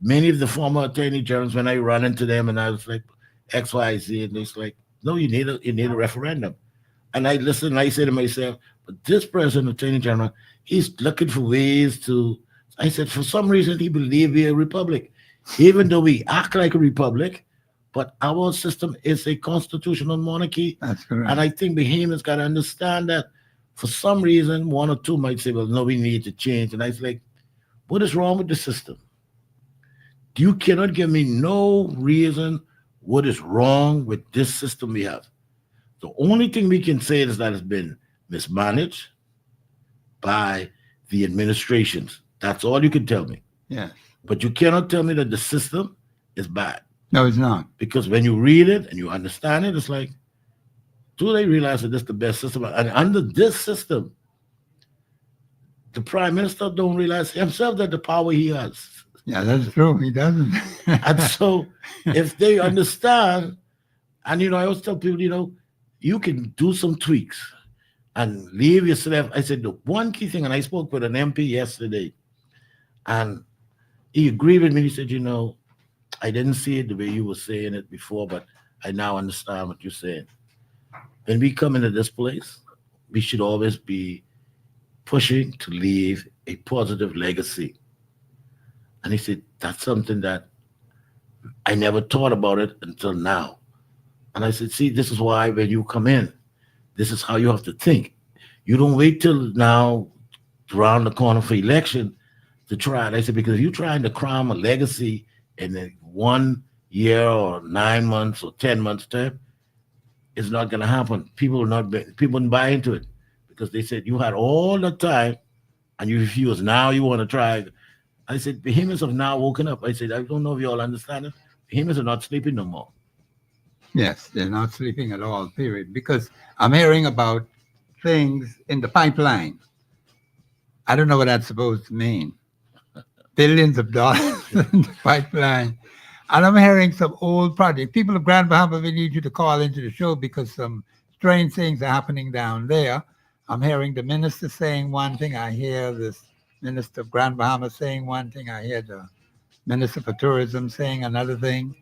many of the former attorney generals when I run into them, and I was like, X, Y, Z, and it's like, no, you need a referendum. And I listen, and I say to myself, but this present attorney general, he's looking for ways to. I said, for some reason, he believes we're a republic, even though we act like a republic. But our system is a constitutional monarchy. That's correct. And I think Bahamians got to understand that for some reason, one or two might say, well, no, we need to change. And I was like, what is wrong with the system? You cannot give me no reason what is wrong with this system we have. The only thing we can say is that it's been mismanaged by the administrations. That's all you can tell me. Yeah. But you cannot tell me that the system is bad. No, it's not. Because when you read it and you understand it, it's like, do they realize that this is the best system? And under this system, the prime minister don't realize himself that the power he has. Yeah, that's true. He doesn't. And so if they understand, and, I always tell people, you can do some tweaks and leave yourself. I said, the one key thing, and I spoke with an MP yesterday, and he agreed with me. He said, I didn't see it the way you were saying it before, but I now understand what you're saying. When we come into this place, we should always be pushing to leave a positive legacy. And he said, that's something that I never thought about it until now. And I said, see, this is why when you come in, this is how you have to think. You don't wait till now, around the corner for election, to try it. I said, because if you're trying to cram a legacy in a 1 year or 9 months or 10 months term, it's not going to happen. People wouldn't buy into it because they said you had all the time and you refused. Now you want to try. I said, Bahamians have now woken up. I said, I don't know if you all understand it. Bahamians are not sleeping no more. Yes, they're not sleeping at all, period. Because I'm hearing about things in the pipeline. I don't know what that's supposed to mean. Billions of dollars in the pipeline. And I'm hearing some old project. People of Grand Bahama, we need you to call into the show because some strange things are happening down there. I'm hearing the minister saying one thing. I hear this minister of Grand Bahama saying one thing. I hear the minister for tourism saying another thing.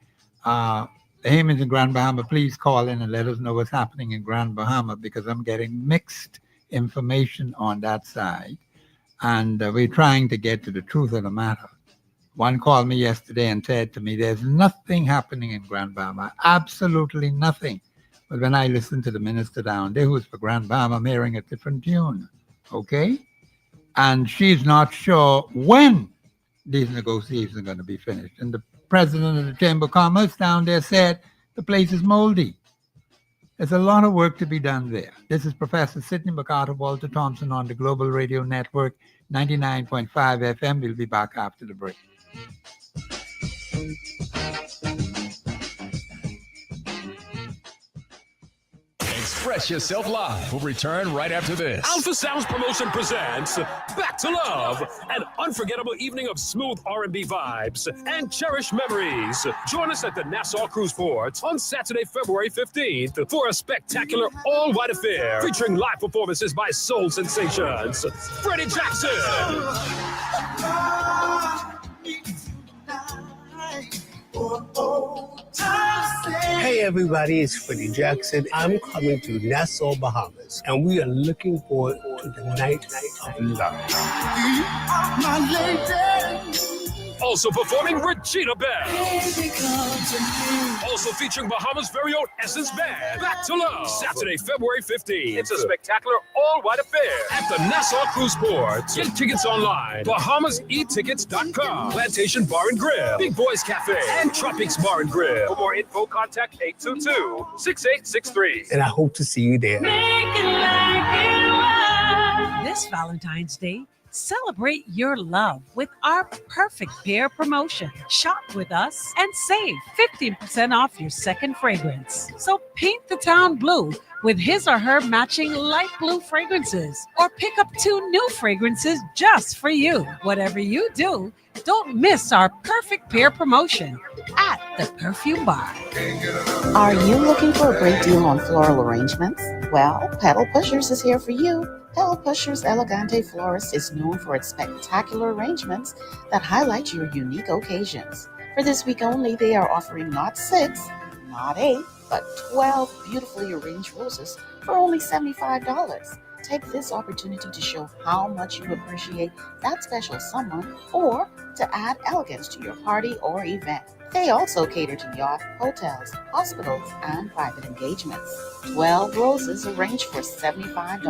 The Bahamians in Grand Bahama, please call in and let us know what's happening in Grand Bahama because I'm getting mixed information on that side, and we're trying to get to the truth of the matter. One called me yesterday and said to me, there's nothing happening in Grand Bahama, absolutely nothing. But when I listened to the minister down there, who's for Grand Bahama, I'm hearing a different tune, okay? And she's not sure when these negotiations are going to be finished. And the president of the Chamber of Commerce down there said the place is moldy. There's a lot of work to be done there. This is Professor Sidney MacArthur, Walter Thompson on the Global Radio Network, 99.5 FM. We'll be back after the break. Express Yourself Live will return right after this. Alpha Sounds Promotion presents Back to Love, an unforgettable evening of smooth R&B vibes and cherished memories. Join us at the Nassau Cruise Port on Saturday, February 15th for a spectacular all-white affair featuring live performances by soul sensations Freddie Jackson, Hey everybody, it's Freddie Jackson. I'm coming to Nassau, Bahamas, and we are looking forward to the night of love. Also performing Regina Bell. Also featuring Bahamas' very own Essence Band. Back to Love, Saturday, February 15th. It's a spectacular all-white affair at the Nassau Cruise Port. Get tickets online. BahamasEtickets.com. Plantation Bar and Grill, Big Boys Cafe, and Tropics Bar and Grill. For more info, contact 822-6863. And I hope to see you there. This Valentine's Day, celebrate your love with our perfect pair promotion. Shop with us and save 15% off your second fragrance. So paint the town blue with his or her matching light blue fragrances, or pick up 2 new fragrances just for you. Whatever you do, don't miss our perfect pair promotion at the Perfume Bar. Are you looking for a great deal on floral arrangements? Well, Pedal Pushers is here for you. Pedal Pushers Elegante Florist is known for its spectacular arrangements that highlight your unique occasions. For this week only, they are offering not 6, not 8, but 12 beautifully arranged roses for only $75. Take this opportunity to show how much you appreciate that special someone, or to add elegance to your party or event. They also cater to yacht, hotels, hospitals, and private engagements. 12 roses arranged for $75.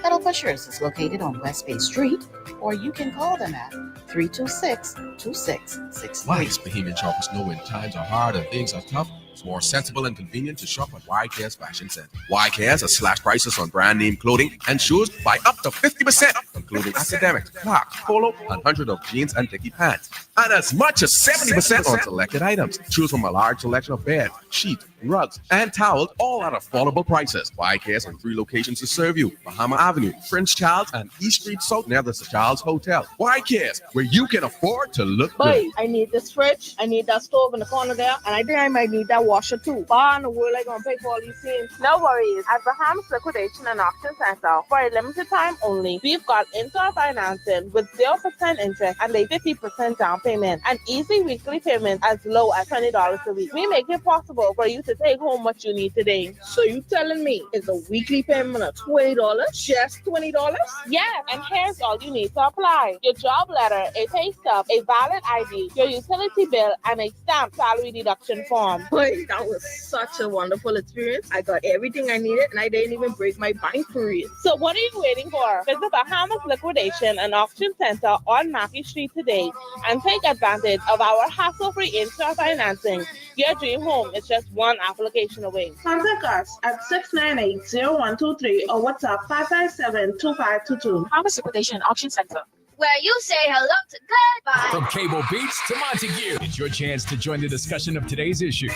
Pedal Pushers is located on West Bay Street, or you can call them at 326-2663. Wise Bahamian shoppers know when times are hard and things are tough, it's more sensible and convenient to shop at YK's Fashion Center. YK's has slash prices on brand name clothing and shoes by up to 50%, including academics, Clarks, polo, and hundreds of jeans and dicky pants. And as much as 70% on selected items. Choose from a large selection of beds, sheets, rugs, and towels, all at affordable prices. YK's in 3 locations to serve you: Bahama Avenue, Prince Charles, and East Street South near the Sir Charles Hotel. YK's, where you can afford to look good. Boy, I need this fridge, I need that stove in the corner there, and I think I might need that washer too. Bar in the world, I gonna pay for all these things. No worries. At Bahamas Liquidation and Auction Center, for a limited time only, we've got in-store financing with 0% interest and a 50% down payment, and easy weekly payments as low as $20 a week. We make it possible for you to take home what you need today. So you telling me it's a weekly payment of $20? Just $20? Yes, and here's all you need to apply: your job letter, a pay stub, a valid ID, your utility bill, and a stamped salary deduction form. Boy, that was such a wonderful experience. I got everything I needed, and I didn't even break my bank for it. So what are you waiting for? Visit Bahamas Liquidation and Auction Center on Mackey Street today and take advantage of our hassle-free in-store financing. Your dream home is just one application away. Contact us at 698-0123 or WhatsApp 557-2522. Bahamas Liquidation Auction Center, where you say hello to goodbye. From Cable Beach to Montague, it's your chance to join the discussion of today's issue.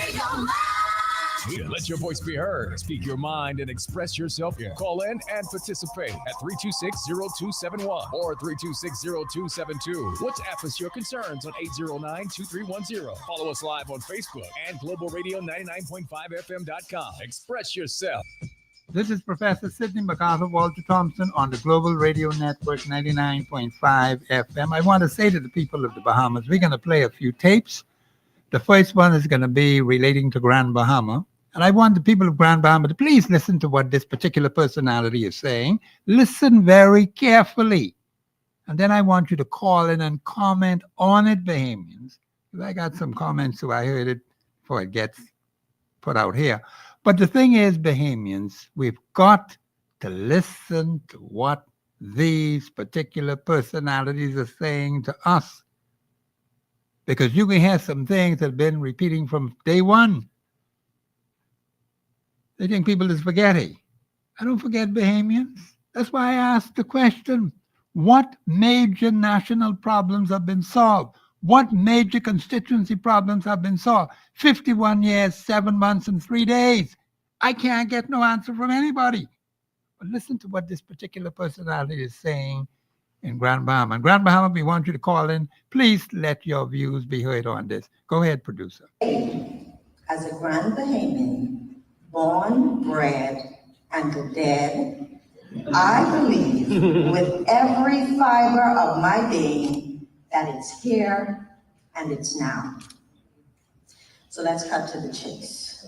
Let your voice be heard. Speak your mind and express yourself. Call in and participate at 326-0271 or 326-0272. WhatsApp us your concerns on 809-2310. Follow us live on Facebook and globalradio99.5fm.com. Express yourself. This is Professor Sidney MacArthur, Walter Thompson on the Global Radio Network, 99.5 FM. I want to say to the people of the Bahamas, we're going to play a few tapes. The first one is going to be relating to Grand Bahama. And I want the people of Grand Bahama to please listen to what this particular personality is saying. Listen very carefully. And then I want you to call in and comment on it, Bahamians. Because I got some comments, so I heard it before it gets put out here. But the thing is, Bahamians, we've got to listen to what these particular personalities are saying to us. Because you can hear some things that have been repeating from day one. They think people is spaghetti. I don't forget Bahamians. That's why I asked the question, what major national problems have been solved? What major constituency problems have been solved? 51 years, 7 months, and 3 days. I can't get no answer from anybody. But listen to what this particular personality is saying in Grand Bahama. And Grand Bahama, we want you to call in. Please let your views be heard on this. Go ahead, producer. As a Grand Bahamian, born, bred, and dead, I believe with every fiber of my being that it's here and it's now. So let's cut to the chase.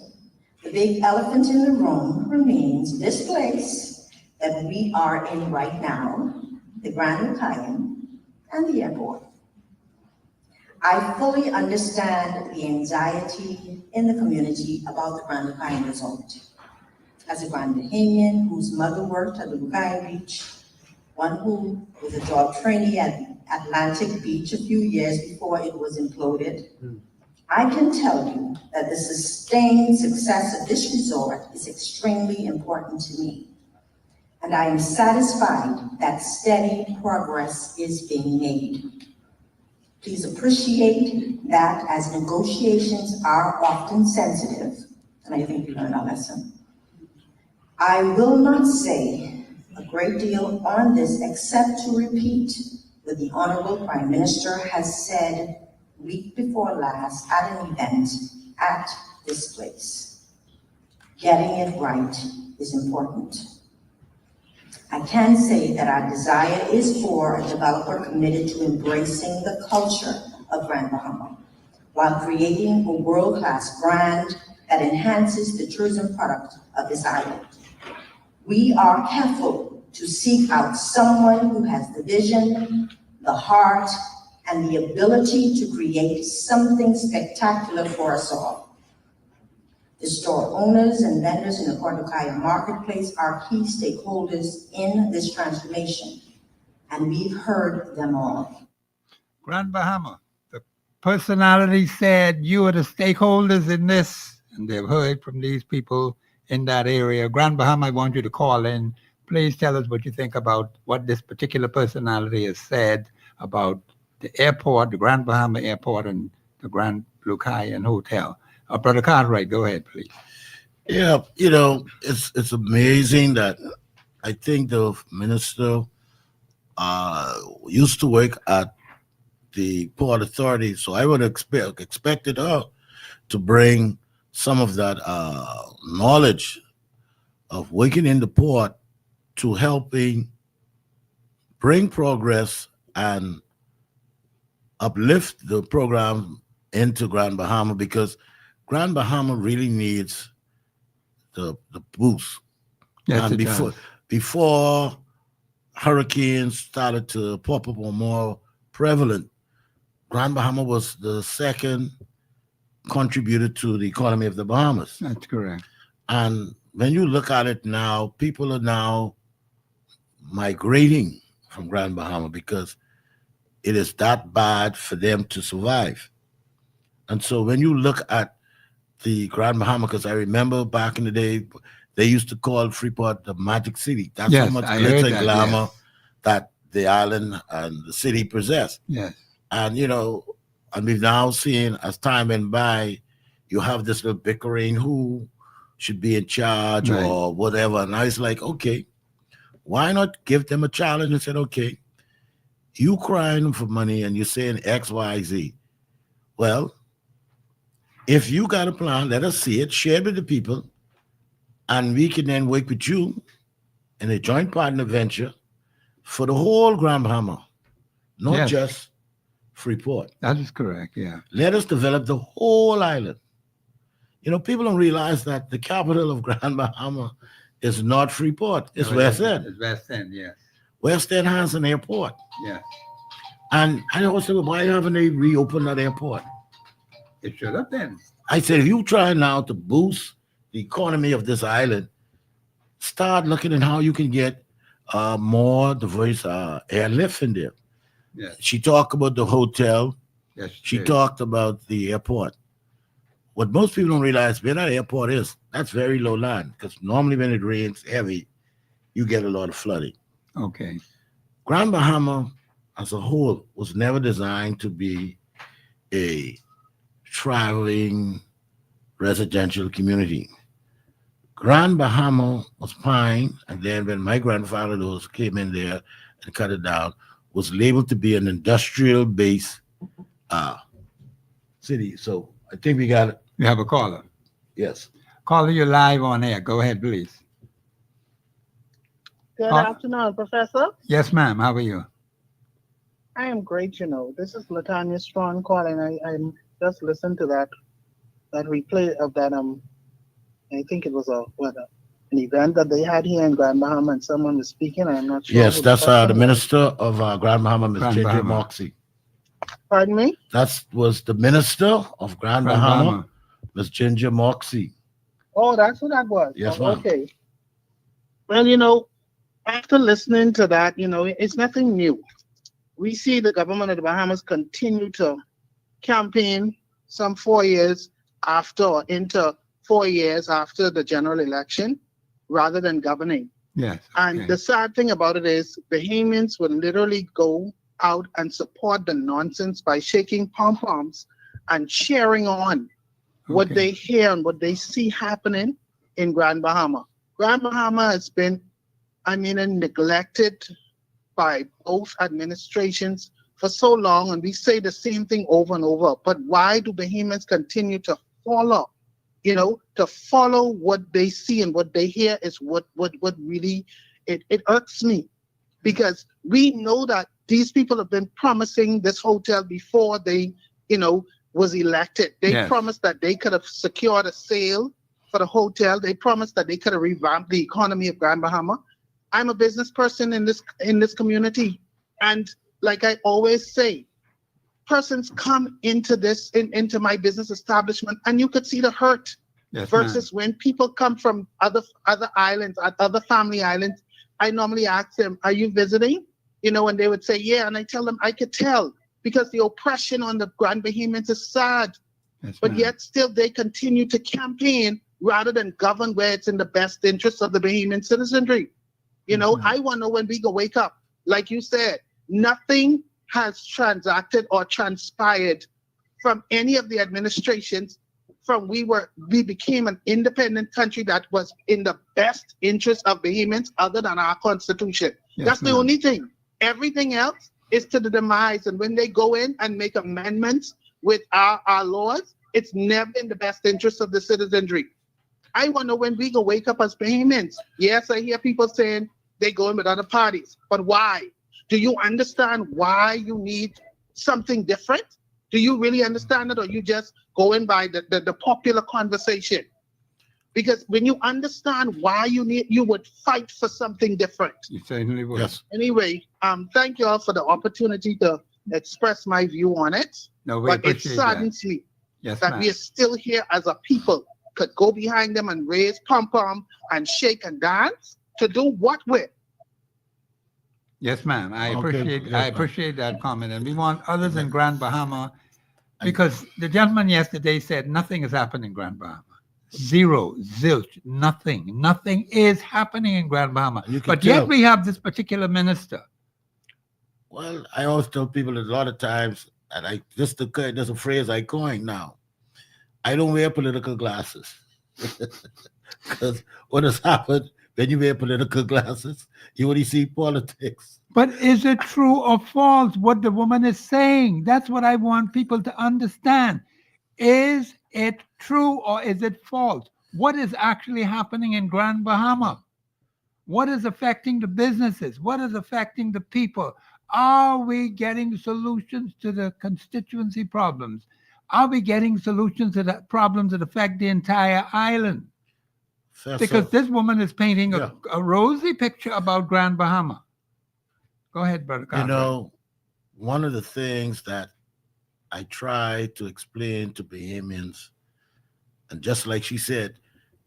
The big elephant in the room remains this place that we are in right now, the Grand Lucayan and the airport. I fully understand the anxiety in the community about the Grand Lucayan result. As a Grand Bahamian whose mother worked at the Lucayan Beach, one who was a job trainee at Atlantic Beach a few years before it was imploded, I can tell you that the sustained success of this resort is extremely important to me. And I am satisfied that steady progress is being made. Please appreciate that as negotiations are often sensitive, and I think we learned our lesson. I will not say a great deal on this except to repeat what the Honorable Prime Minister has said week before last at an event at this place. Getting it right is important. I can say that our desire is for a developer committed to embracing the culture of Grand Bahama while creating a world-class brand that enhances the tourism product of this island. We are careful to seek out someone who has the vision, the heart, and the ability to create something spectacular for us all. The store owners and vendors in the Port Lucayan marketplace are key stakeholders in this transformation, and we've heard them all. Grand Bahama, the personality said you are the stakeholders in this, and they've heard from these people in that area. Grand Bahama, I want you to call in. Please tell us what you think about what this particular personality has said about the airport, the Grand Bahama Airport, and the Grand Lucayan Hotel. Brother Cartwright, go ahead, please. Yeah, it's amazing that I think the minister used to work at the Port Authority, so I would expected her to bring some of that knowledge of working in the port to helping bring progress and uplift the program into Grand Bahama, because Grand Bahama really needs the boost. Yes, and before hurricanes started to pop up or more prevalent, Grand Bahama was the second contributor to the economy of the Bahamas. That's correct. And when you look at it now, people are now migrating from Grand Bahama because it is that bad for them to survive. And so when you look at the Grand Bahama, because I remember back in the day, they used to call Freeport the Magic City. That's how much glitz and glamour that the island and the city possess. Yes. And, and we've now seen, as time went by, you have this little bickering who should be in charge or whatever. And I was like, okay, why not give them a challenge and say, okay, you crying for money and you're saying X, Y, Z. Well, if you got a plan, let us see it, share it with the people, and we can then work with you in a joint partner venture for the whole Grand Bahama, not just Freeport. That is correct, yeah. Let us develop the whole island. You know, people don't realize that the capital of Grand Bahama is not Freeport. It's No, West End. It's West End, yes. West End has an airport. Yes. And I always say, well, why haven't they reopened that airport? It should have been. I said, if you try now to boost the economy of this island, start looking at how you can get more diverse airlift in there. Yes. She talked about the hotel. Yes, She did. talked about the airport. What most people don't realize where that airport is, that's very low land, because normally when it rains heavy, you get a lot of flooding. Okay. Grand Bahama as a whole was never designed to be a traveling residential community. Grand Bahama was pine, and then when my grandfather those came in there and cut it down, was labeled to be an industrial base city. So I think we got it. You have a caller. Yes. Caller, you're live on air. Go ahead, please. Good afternoon, Professor. Yes, ma'am. How are you? I am great, you know. This is Latanya Strong calling. I just listened to that replay of that I think it was an event that they had here in Grand Bahama, and someone was speaking. I'm not sure. Yes, who that's person the was. minister of Grand Bahama, Ms. Grand Ginger Bahama. Moxie. Pardon me? That was the minister of Grand Bahama, Bahama. Ms. Ginger Moxie. Oh, that's who that was. Yes, Oh, ma'am. okay. Well, you know, after listening to that, you know, it's nothing new. We see the government of the Bahamas continue to campaign some 4 years after or into 4 years after the general election rather than governing. Yes. And the sad thing about it is Bahamians will literally go out and support the nonsense by shaking pom-poms and cheering on what Okay. they hear and what they see happening in Grand Bahama. Grand Bahama has been, neglected by both administrations for so long, and we say the same thing over and over. But why do Bahamians continue to follow? You know, to follow what they see and what they hear is what really it irks me, because we know that these people have been promising this hotel before they, was elected. They Yes. promised that they could have secured a sale for the hotel. They promised that they could have revamped the economy of Grand Bahama. I'm a business person in this community, and like I always say, persons come into into my business establishment, and you could see the hurt. Yes, Versus when people come from other islands, other family islands, I normally ask them, "Are you visiting?" And they would say, "Yeah," and I tell them, "I could tell, because the oppression on the Grand Bahamians is sad." Yes, But ma'am. yet still they continue to campaign rather than govern where it's in the best interest of the Bahamian citizenry. I want to know when we go wake up. Like you said, nothing has transacted or transpired from any of the administrations from we became an independent country that was in the best interest of Bahamians other than our constitution. Yes, That's the ma'am. only thing. Everything else is to the demise. And when they go in and make amendments with our laws, it's never in the best interest of the citizenry. I wonder when we go wake up as Bahamians. Yes, I hear people saying they go in with other parties, but why? Do you understand why you need something different? Do you really understand it, or you just going by the popular conversation? Because when you understand why you would fight for something different. You certainly would. Yes. Anyway, thank you all for the opportunity to express my view on it. No, we But it appreciate that. saddens me Yes, that ma'am. we are still here as a people, could go behind them and raise pom-pom and shake and dance to do what with? Yes, ma'am. I Okay, appreciate yes, I ma'am. appreciate that comment, and we want others in Grand Bahama, because the gentleman yesterday said nothing is happening in Grand Bahama. Zero, zilch, nothing is happening in Grand Bahama. You can But yet tell. we have this particular minister. Well, I always tell people that a lot of times, and there's a phrase I coin now. I don't wear political glasses. Because what has happened when you wear political glasses, you only see politics. But is it true or false what the woman is saying? That's what I want people to understand. Is it true or is it false? What is actually happening in Grand Bahama? What is affecting the businesses? What is affecting the people? Are we getting solutions to the constituency problems? Are we getting solutions to the problems that affect the entire island? Because this woman is painting a rosy picture about Grand Bahama. Go ahead, Brother Cartwright. You know, one of the things that I try to explain to Bahamians, and just like she said,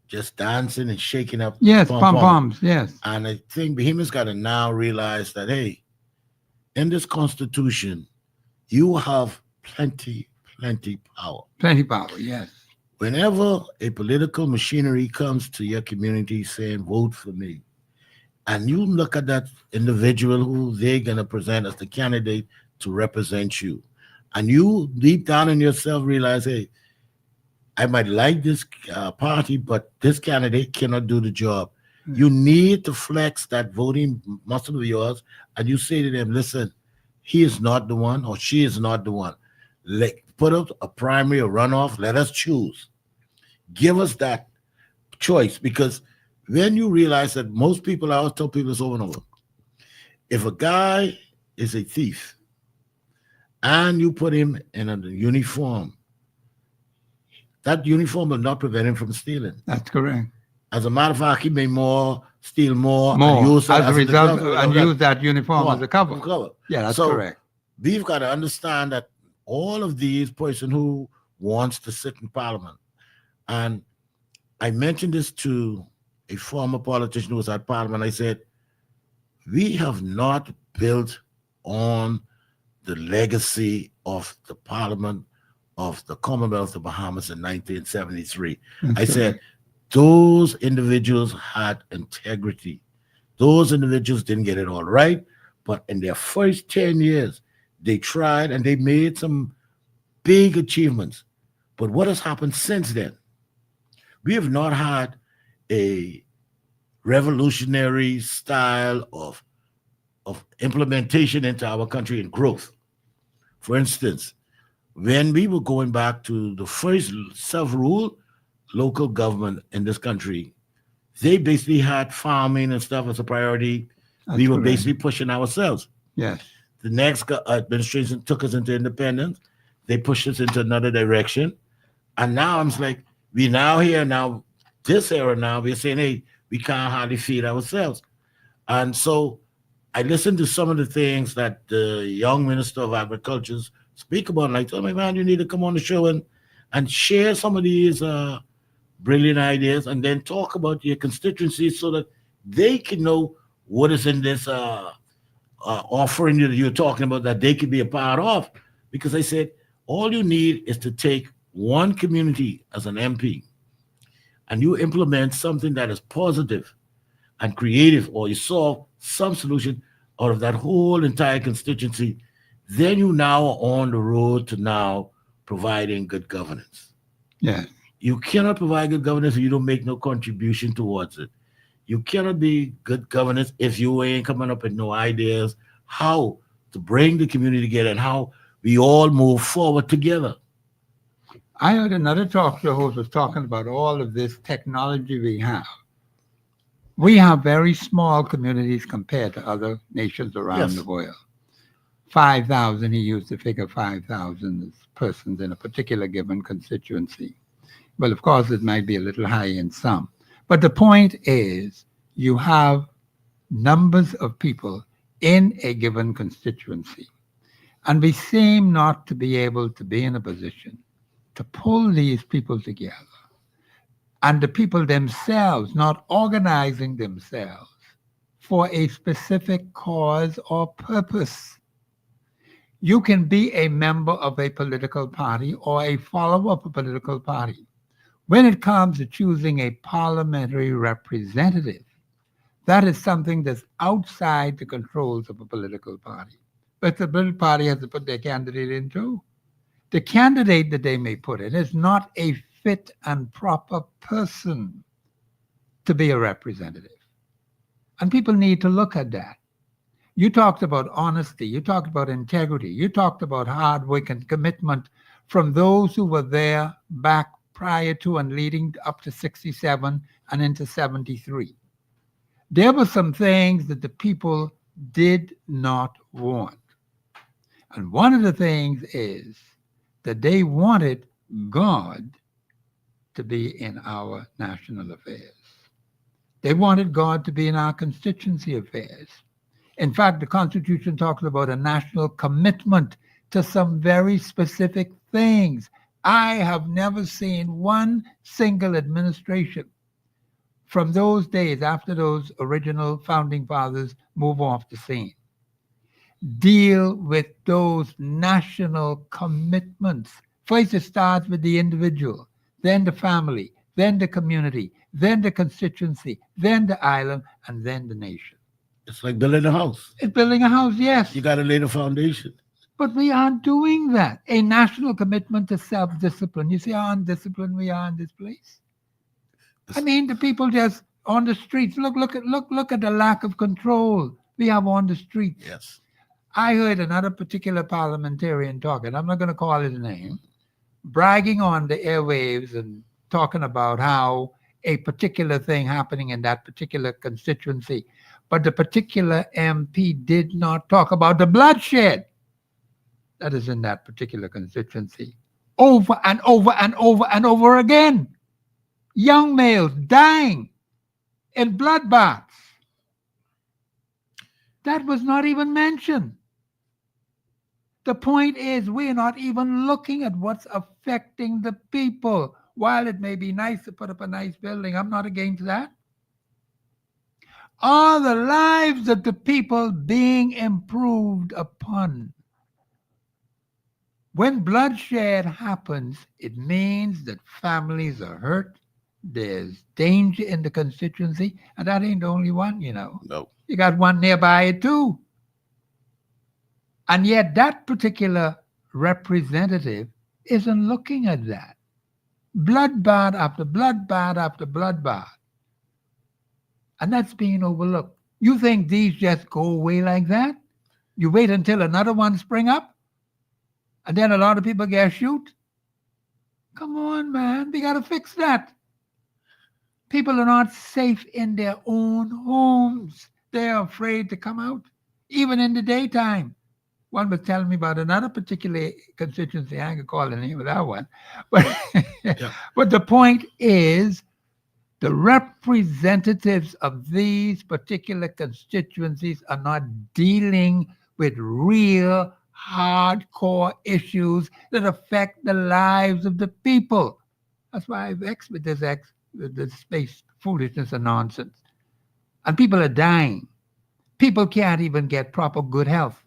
just dancing and shaking up. Yes, pom-poms, yes. And I think Bahamians got to now realize that, hey, in this Constitution, you have plenty power. Plenty power, yes. Whenever a political machinery comes to your community saying, vote for me, and you look at that individual who they're going to present as the candidate to represent you, and you deep down in yourself realize, hey, I might like this party, but this candidate cannot do the job. You need to flex that voting muscle of yours, and you say to them, listen, he is not the one or she is not the one. Put up a primary or runoff. Let us choose. Give us that choice, because when you realize that most people, I always tell people this over and over, if a guy is a thief and you put him in a uniform, that uniform will not prevent him from stealing. That's correct. As a matter of fact, he may steal more. And use as a result, and use that uniform as a cover. Yeah, that's correct. We've got to understand that all of these person who wants to sit in Parliament, and I mentioned this to a former politician who was at Parliament. I said, we have not built on the legacy of the Parliament of the Commonwealth of the Bahamas in 1973. I said, those individuals had integrity. Those individuals didn't get it all right, but in their first 10 years, they tried and they made some big achievements. But what has happened since then? We have not had a revolutionary style of implementation into our country and growth. For instance, when we were going back to the first self-rule local government in this country, they basically had farming and stuff as a priority. We were basically pushing ourselves. Yes. The next administration took us into independence. They pushed us into another direction. And now I'm like, we now here now, this era now, we're saying, hey, we can't hardly feed ourselves. And so I listened to some of the things that the young Minister of Agriculture speak about. And I told him, man, you need to come on the show and share some of these brilliant ideas, and then talk about your constituencies so that they can know what is in this offering that you're talking about that they could be a part of. Because I said, all you need is to take one community as an MP and you implement something that is positive and creative, or you solve some solution out of that whole entire constituency, then you now are on the road to now providing good governance. Yeah. You cannot provide good governance if you don't make no contribution towards it. You cannot be good governance if you ain't coming up with no ideas how to bring the community together and how we all move forward together. I heard another talk show host was talking about all of this technology we have. We have very small communities compared to other nations around the world. 5,000, he used the figure 5,000 persons in a particular given constituency. Well, of course, it might be a little high in some. But the point is, you have numbers of people in a given constituency. And we seem not to be able to be in a position to pull these people together. And the people themselves not organizing themselves for a specific cause or purpose. You can be a member of a political party or a follower of a political party. When it comes to choosing a parliamentary representative, that is something that's outside the controls of a political party. But the political party has to put their candidate in too. The candidate that they may put in is not a fit and proper person to be a representative. And people need to look at that. You talked about honesty, you talked about integrity, you talked about hard work and commitment from those who were there back prior to and leading up to 67 and into 73. There were some things that the people did not want. And one of the things is that they wanted God to be in our national affairs. They wanted God to be in our constituency affairs. In fact, the Constitution talks about a national commitment to some very specific things. I have never seen one single administration from those days after those original founding fathers move off the scene deal with those national commitments. First, it starts with the individual, then the family, then the community, then the constituency, then the island, and then the nation. It's like building a house. It's building a house, yes. You got to lay the foundation. But we aren't doing that. A national commitment to self-discipline. You see how undisciplined we are in this place? I mean, the people just on the streets. Look at the lack of control we have on the streets. Yes. I heard another particular parliamentarian talking, I'm not going to call his name, bragging on the airwaves and talking about how a particular thing happening in that particular constituency. But the particular MP did not talk about the bloodshed that is in that particular constituency over and over and over and over again. Young males dying in bloodbaths. That was not even mentioned. The point is, we're not even looking at what's affecting the people. While it may be nice to put up a nice building, I'm not against that. Are the lives of the people being improved upon? When bloodshed happens, it means that families are hurt. There's danger in the constituency, and that ain't the only one, you know. No. You got one nearby it too. And yet that particular representative isn't looking at that. Bloodbath after bloodbath after bloodbath. And that's being overlooked. You think these just go away like that? You wait until another one spring up? And then a lot of people get shoot? Come on, man. We got to fix that. People are not safe in their own homes. They're afraid to come out, even in the daytime. One was telling me about another particular constituency. I ain't gonna call the name of that one. But, but the point is, the representatives of these particular constituencies are not dealing with real hardcore issues that affect the lives of the people. That's why I've vexed with this space foolishness and nonsense. And people are dying. People can't even get proper good health.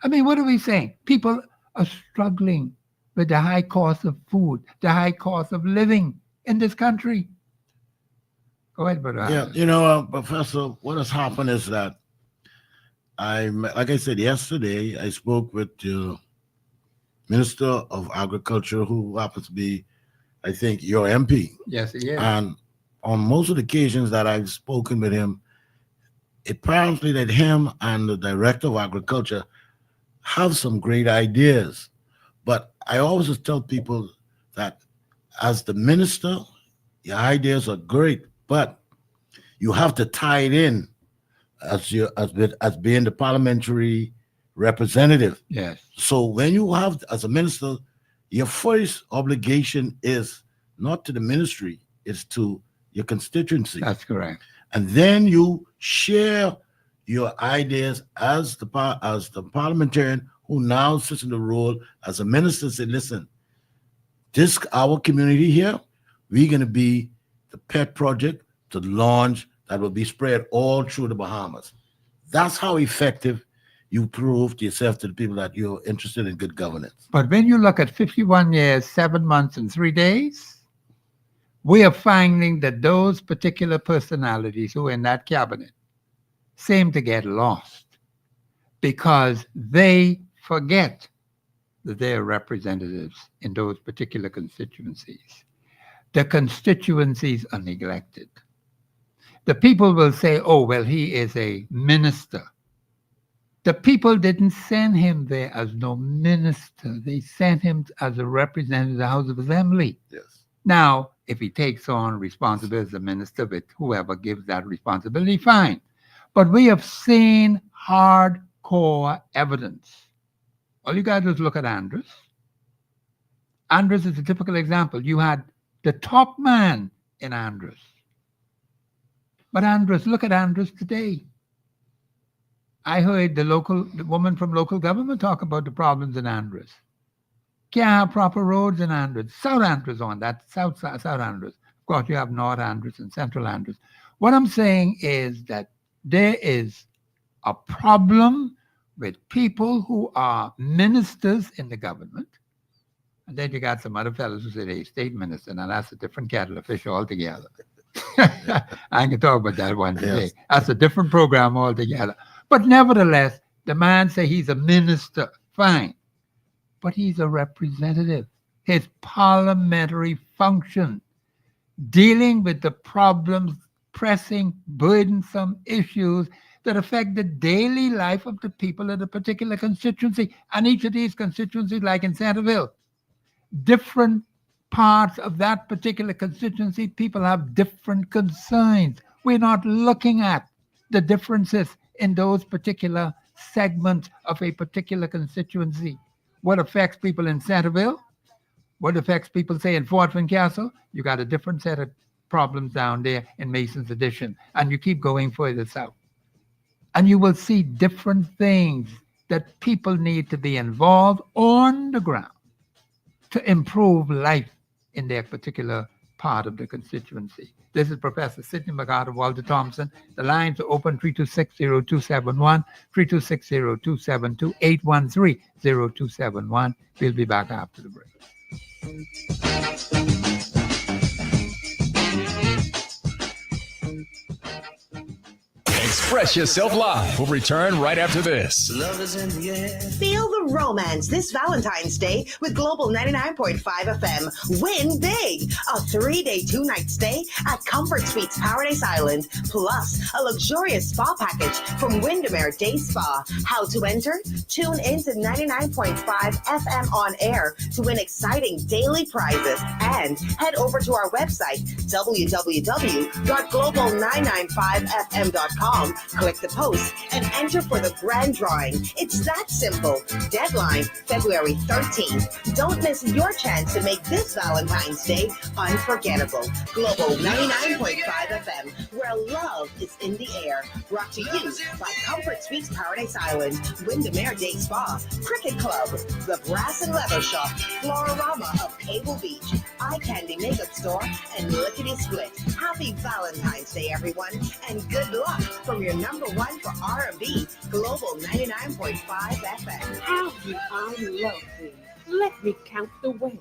I mean, what are we saying? People are struggling with the high cost of food, the high cost of living in this country. Go ahead, brother. Yeah, you know, Professor, what has happened is that like I said yesterday, I spoke with the Minister of Agriculture, who happens to be, I think, your MP. Yes, he is. And on most of the occasions that I've spoken with him, apparently that him and the Director of Agriculture have some great ideas. But I always tell people that as the minister, your ideas are great, but you have to tie it in as being the parliamentary representative. Yes. So when you have, as a minister, your first obligation is not to the ministry, it's to your constituency. That's correct. And then you share your ideas as the parliamentarian who now sits in the role as a minister. Say, listen, this our community here, we're going to be the pet project to launch that will be spread all through the Bahamas. That's how effective you prove to yourself, to the people, that you're interested in good governance. But when you look at 51 years, 7 months, and 3 days, we are finding that those particular personalities who are in that cabinet seem to get lost because they forget that they are representatives in those particular constituencies. The constituencies are neglected. The people will say, oh, well, he is a minister. The people didn't send him there as no minister. They sent him as a representative of the House of Assembly. Yes. Now, if he takes on responsibility as a minister with whoever gives that responsibility, fine. But we have seen hardcore evidence. All you got to do is look at Andrews. Andrews is a typical example. You had the top man in Andrews. But Andrews, look at Andrews today. I heard the woman from local government talk about the problems in Andrews. Can't have proper roads in Andrews. South Andrews on that, South Andrews. Of course, you have North Andrews and Central Andrews. What I'm saying is that there is a problem with people who are ministers in the government. And then you got some other fellows who say they're state minister. Now, that's a different kettle of fish altogether. I can talk about that one today. Yes. That's a different program altogether. But nevertheless, the man say he's a minister. Fine. But he's a representative. His parliamentary function, dealing with the problems, pressing, burdensome issues that affect the daily life of the people of a particular constituency. And each of these constituencies, like in Centerville, different parts of that particular constituency, people have different concerns. We're not looking at the differences in those particular segments of a particular constituency. What affects people in Centerville, what affects people, say, in Fort Castle, you got a different set of problems down there in Mason's Addition, and you keep going further south. And you will see different things that people need to be involved on the ground to improve life in their particular part of the constituency. This is Professor Sidney McGrath of Walter Thompson. The lines are open 326-0271, 326-0272, 813-0271. We'll be back after the break. Express Yourself Live will return right after this. Love is in the air. Feel the romance this Valentine's Day with Global 99.5 FM. Win big! A 3-day, 2-night stay at Comfort Suites Paradise Island, plus a luxurious spa package from Windermere Day Spa. How to enter? Tune in to 99.5 FM on air to win exciting daily prizes, and head over to our website, www.global995fm.com. Click the post and enter for the grand drawing. It's that simple. Deadline February 13th. Don't miss your chance to make this Valentine's Day unforgettable. Global 99.5 FM, where love is in the air. Brought to you by Comfort Suites Paradise Island, Windermere Day Spa, Cricket Club, The Brass and Leather Shop, Flororama of Cable Beach, Eye Candy Makeup Store, and Lickety Split. Happy Valentine's Day, everyone, and good luck from your number one for R&B, Global 99.5 FM. How do I love thee? Let me count the ways.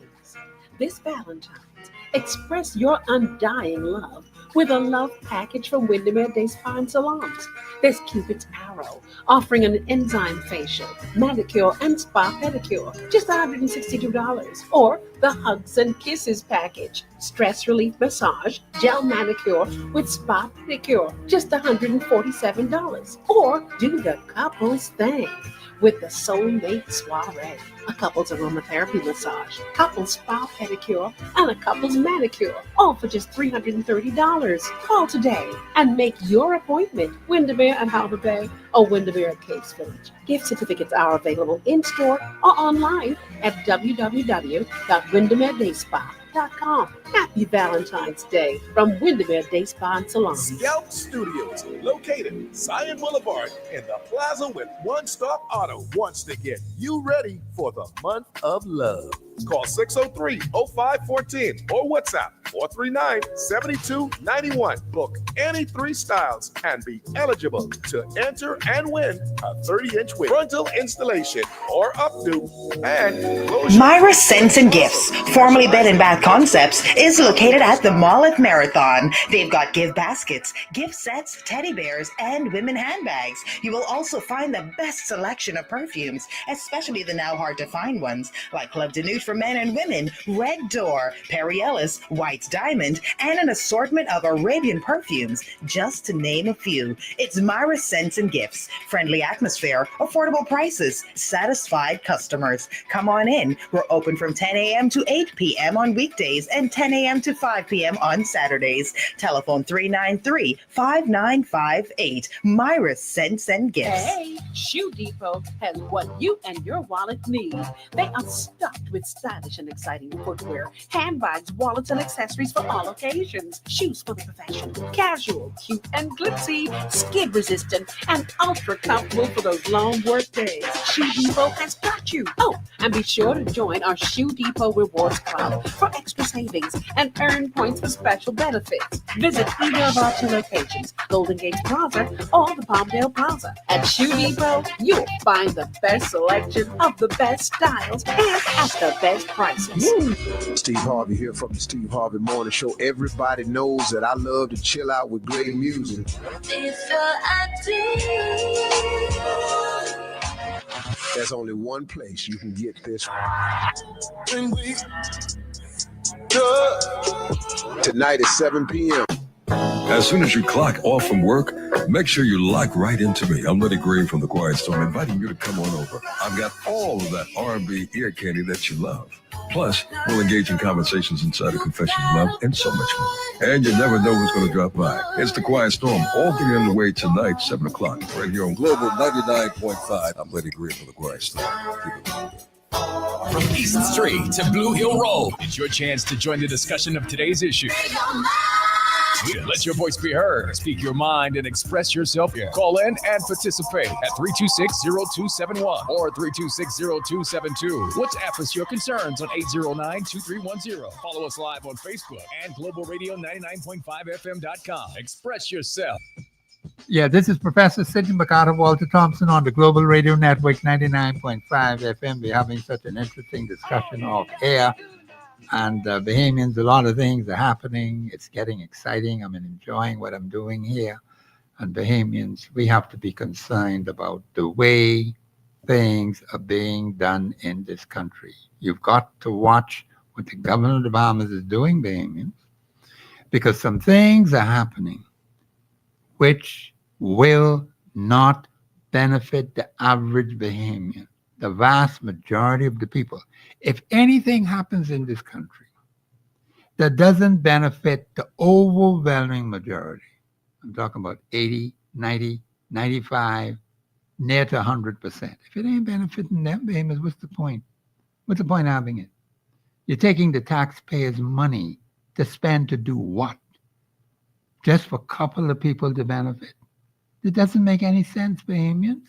This Valentine's, express your undying love with a love package from Windermere Day Spa and Salons. There's Cupid's Arrow, offering an enzyme facial, manicure, and spa pedicure, just $162. Or the Hugs and Kisses package, stress relief massage, gel manicure with spa pedicure, just $147. Or do the couples thing with the Soulmate Soiree, a couples aromatherapy massage, couples spa pedicure, and a couples manicure, all for just $330. Call today and make your appointment. Windermere at Harbor Bay or Windermere at Caves Village. Gift certificates are available in-store or online at www.windermeredayspa.com. Happy Valentine's Day from Windermere Day Spa and Salon. Scout Studios, located Zion Boulevard in the plaza with One Stop Auto, wants to get you ready for the month of love. Call 603-0514 or WhatsApp 439-7291. Book any 3 styles and be eligible to enter and win a 30-inch with frontal installation or updo and closure. Myra Scents and Gifts, formerly Bed and Bath Concepts, is located at the Mall at Marathon. They've got gift baskets, gift sets, teddy bears, and women handbags. You will also find the best selection of perfumes, especially the now hard to find ones like Club de Nude for men and women, Red Door, Perry Ellis, White Diamond, and an assortment of Arabian perfumes, just to name a few. It's Myra Scents and Gifts. Friendly atmosphere, affordable prices, satisfied customers. Come on in. We're open from 10 a.m. to 8 p.m. on weekdays and 10 a.m. to 5 p.m. on Saturdays. Telephone 393-5958. Myra Scents and Gifts. Hey, Shoe Depot has what you and your wallet need. They are stuffed with stylish and exciting footwear, handbags, wallets, and accessories for all occasions. Shoes for the professional, casual, cute and glitzy, skid resistant, and ultra comfortable for those long work days. Shoe Depot has got you. Oh, and be sure to join our Shoe Depot Rewards Club for extra savings and earn points for special benefits. Visit either of our 2 locations, Golden Gate Plaza or the Palmdale Plaza. At Shoe Depot, you'll find the best selection of the best styles and at the best prices. Steve Harvey here from the Steve Harvey Morning Show. Everybody knows that I love to chill out with great music. There's only one place you can get this. Tonight at 7 p.m. As soon as you clock off from work, make sure you lock right into me. I'm Lenny Green from The Quiet Storm, inviting you to come on over. I've got all of that R&B ear candy that you love. Plus, we'll engage in conversations inside a confession of love and so much more. And you never know who's going to drop by. It's The Quiet Storm, all getting underway tonight, 7 o'clock, right here on Global 99.5. I'm Lenny Green from The Quiet Storm. From East Street to Blue Hill Road, it's your chance to join the discussion of today's issue. Let your voice be heard. Speak your mind and express yourself. Call in and participate at 326-0271 or 326-0272. WhatsApp us your concerns on 809-2310. Follow us live on Facebook and globalradio99.5fm.com. Express yourself. Yeah, this is Professor Sidney MacArthur Walter Thompson on the Global Radio Network 99.5 FM. We're having such an interesting discussion off air. And Bahamians, a lot of things are happening. It's getting exciting. I'm enjoying what I'm doing here. And Bahamians, we have to be concerned about the way things are being done in this country. You've got to watch what the government of the Bahamas is doing, Bahamians, because some things are happening which will not benefit the average Bahamian, the vast majority of the people. If anything happens in this country that doesn't benefit the overwhelming majority, I'm talking about 80, 90, 95, near to 100%. If it ain't benefiting them, Bahamians, what's the point? What's the point of having it? You're taking the taxpayers' money to spend to do what? Just for a couple of people to benefit? It doesn't make any sense, Bahamians.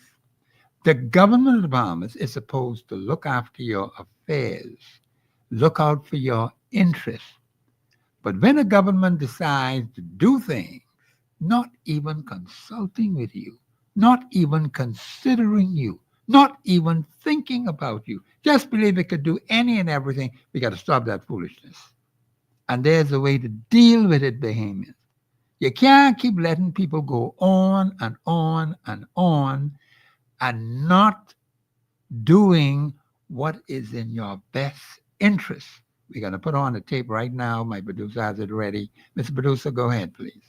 The government of the Bahamas is supposed to look after your affairs, look out for your interests. But when a government decides to do things, not even consulting with you, not even considering you, not even thinking about you, just believe it could do any and everything, we got to stop that foolishness. And there's a way to deal with it, Bahamians. You can't keep letting people go on and on and on and not doing what is in your best interest. We're going to put on the tape right now. My producer has it ready. Mr. Producer, go ahead, please.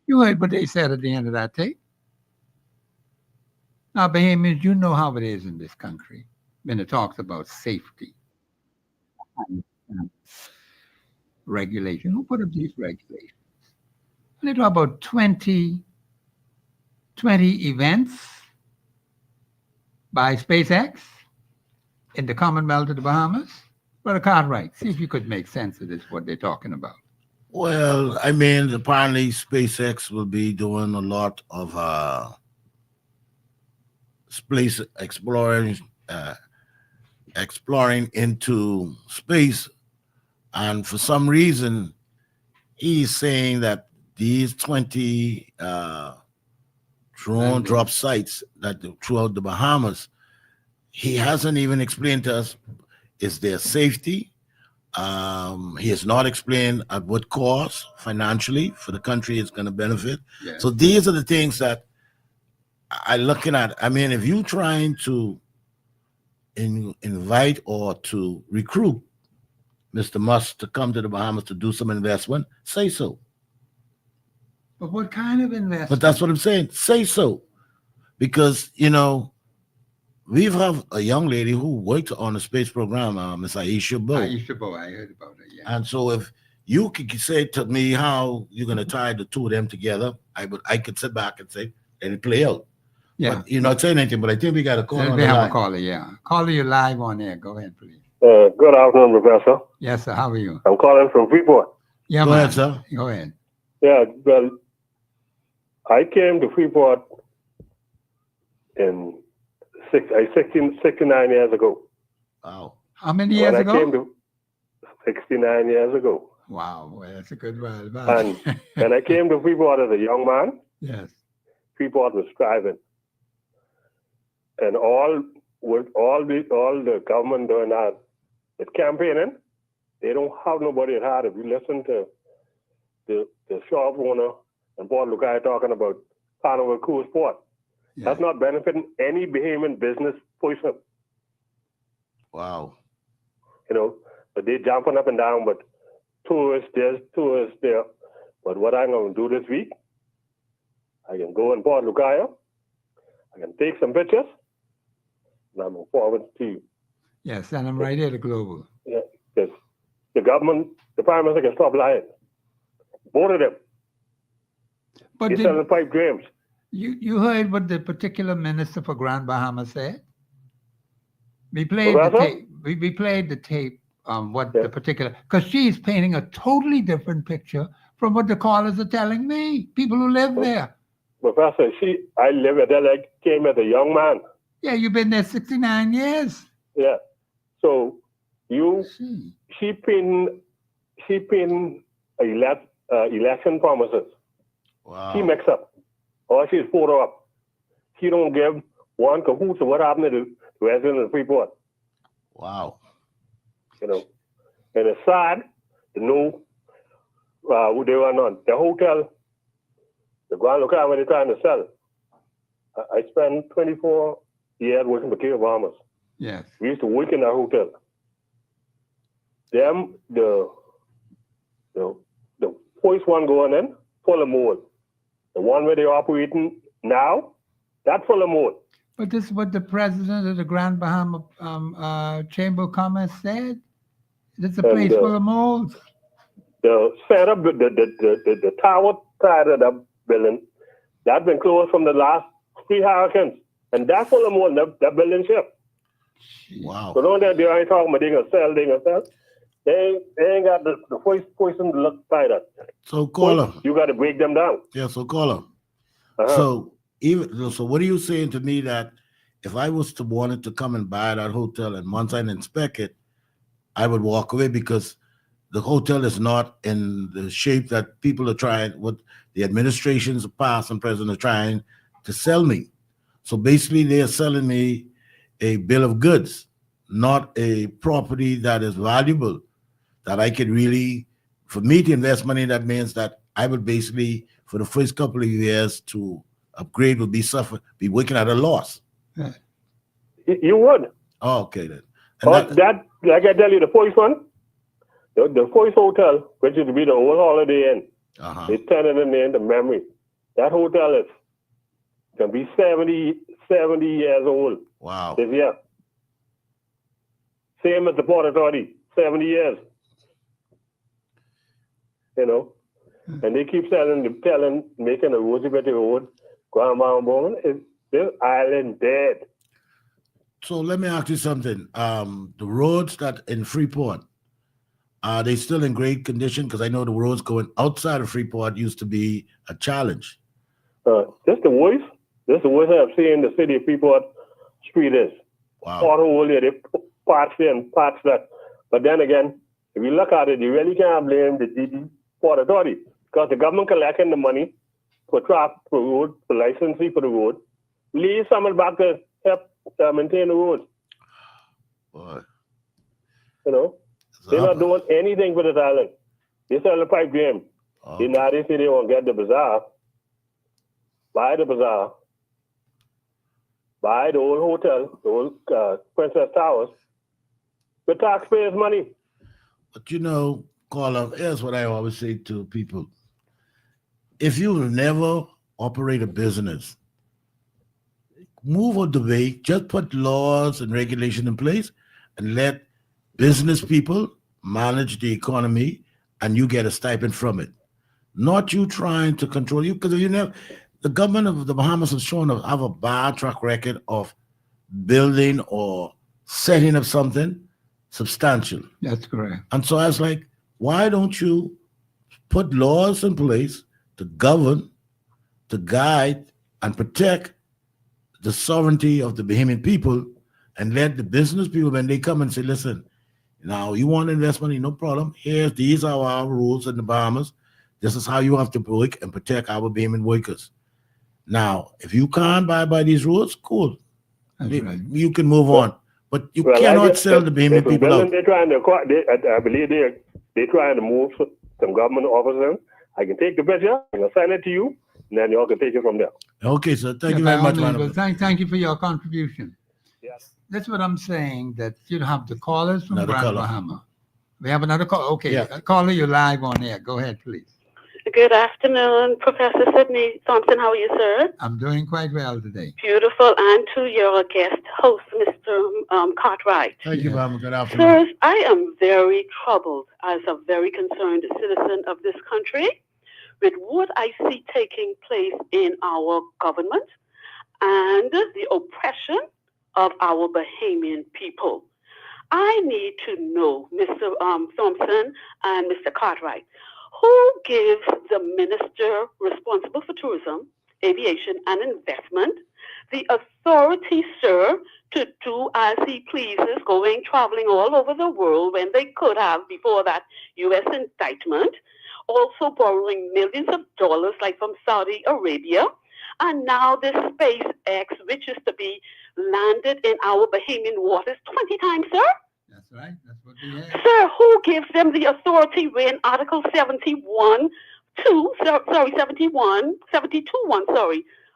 You heard what they said at the end of that tape. Now, Bahamians, you know how it is in this country when it talks about safety and regulation. Who put up these regulations? When they talk about 20 events by SpaceX in the Commonwealth of the Bahamas. Brother Cartwright, see if you could make sense of this, what they're talking about. Well, I mean, apparently SpaceX will be doing a lot of space exploring into space. And for some reason, he's saying that these 20 drone drop sites that throughout the Bahamas, he hasn't even explained to us, is there safety? He has not explained at what cost financially for the country it's going to benefit. Yes. So these are the things that I'm looking at. I mean, if you're trying to invite or to recruit Mr. Musk to come to the Bahamas to do some investment, say so. But what kind of investment? But that's what I'm saying. Say so. Because, you know, we have a young lady who worked on the space program, Miss Aisha Bo. Aisha Bo, I heard about it, yeah. And so if you could say to me how you're going to tie the two of them together, I could sit back and say, let it play out. Yeah. But you're not saying anything, but I think we got a call on We the have line. a caller, yeah. Caller, you live on air. Go ahead, please. Good afternoon, Professor. Yes, sir. How are you? I'm calling from Freeport. Yeah, Go man. ahead, sir. Go ahead. Yeah, well, I came to Freeport in 69 years ago. Wow. How many years ago? I came to 69 years ago. Wow, boy, that's a good while back. And when I came to Freeport as a young man, yes, Freeport was thriving. And all the government doing that, it's campaigning. They don't have nobody at heart. If you listen to the shop owner and Port Lukai talking about Carnival Cruise Port, that's not benefiting any Bahamian business person. Wow. You know, but they jumping up and down, but tourists there's tourists there. But what I'm going to do this week, I can go in Port Lukai, I can take some pictures, and I'm going to forward to you. Yes, and I'm right here to Global. Yeah, yes. The government, the Prime Minister can stop lying. Both of them. But They're selling pipe dreams. You heard what the particular minister for Grand Bahama said? We played the tape. We played the tape. What the particular, because she's painting a totally different picture from what the callers are telling me. People who live there. Professor, I live there. I came as a young man. Yeah, you've been there 69 years. Yeah. So she painting election promises. Wow. She mix up. Or she's photo up. She don't give one cahoot to what happened to the residents of Freeport. Wow. You know, and it's sad to know who they were on. The hotel, the Grand Local, where they're trying to sell. I spent 24 years working for King Bahamas. Yes. We used to work in that hotel. Them, the first one going in, full of mold. The one where they're operating now, that's full of mold. But this is what the president of the Grand Bahama Chamber of Commerce said. It's a place full of mold. The setup, the tower side of the building, that's been closed from the last 3 hurricanes. And that's full of mold, that building ship. Wow. So don't they ain't talking about they're going to sell. They ain't got the first person to look like that. So, caller. You got to break them down. Yeah, so caller. So what are you saying to me that if I was to wanted to come and buy that hotel and once I inspect it, I would walk away because the hotel is not in the shape that people are trying, what the administrations past and present are trying to sell me. So basically they are selling me a bill of goods, not a property that is valuable, that I could really, for me to invest money, that means that I would basically, for the first couple of years to upgrade would be working at a loss. Yeah. You would. Oh, okay then. That, like I tell you, the first one, the first hotel, which would be the old Holiday Inn, it's turning in there, the memory. That hotel can be 70 years old. Wow. This year. Same as the Port Authority, 70 years. You know, and they keep making a Roosevelt Road, Grand Bahama, this island dead. So let me ask you something. The roads that in Freeport, are they still in great condition? Because I know the roads going outside of Freeport used to be a challenge. This the worst I've seen the city of Freeport street is. Wow. Pothole here, they parts here and parts that. But then again, if you look at it, you really can't blame the DD Port Authority because the government collecting the money for traffic, for road, for licensing for the road, leave someone back to help maintain the roads. Boy. You know? They're not doing anything for the island. They sell the pipe dream. Okay. Now they say they want to get the bazaar, buy the bazaar, buy the old hotel, the old Princess Towers, with taxpayers' money. But you know, Carla, here's what I always say to people. If you never operate a business, move out the way, just put laws and regulation in place and let business people manage the economy and you get a stipend from it. Not you trying to control you, because you know the government of the Bahamas has shown to have a bad track record of building or setting up something substantial. That's correct. And so I was like, why don't you put laws in place to govern, to guide, and protect the sovereignty of the Bahamian people, and let the business people, when they come and say, listen, now you want investment, no problem. These are our rules in the Bahamas. This is how you have to work and protect our Bahamian workers. Now, if you can't abide by these rules, cool. You can move on. But you cannot sell the Bahamian people out. They're trying to, I believe they're trying to move some government officers. I can take the picture, I'll send it to you, and then y'all can take it from there. Okay, so thank you very much, Well, thank you for your contribution. Yes. That's what I'm saying, that you have the callers from Another Grand caller. Bahama. We have another call. Okay, Yeah. Caller, you're live on air. Go ahead, please. Good afternoon, Professor Sidney Thompson. How are you, sir? I'm doing quite well today. Beautiful. And to your guest host, Mr. Cartwright. Thank you, ma'am. Good afternoon. Sirs, I am very troubled as a very concerned citizen of this country with what I see taking place in our government and the oppression of our Bahamian people. I need to know, Mr. Thompson and Mr. Cartwright, who gives the minister responsible for tourism, aviation, and investment the authority, sir, to do as he pleases, traveling all over the world when they could have before that U.S. indictment, also borrowing millions of dollars like from Saudi Arabia, and now this SpaceX, which is to be landed in our Bahamian waters 20 times, sir? That's right. That's what we have. Sir, who gives them the authority when Article 72,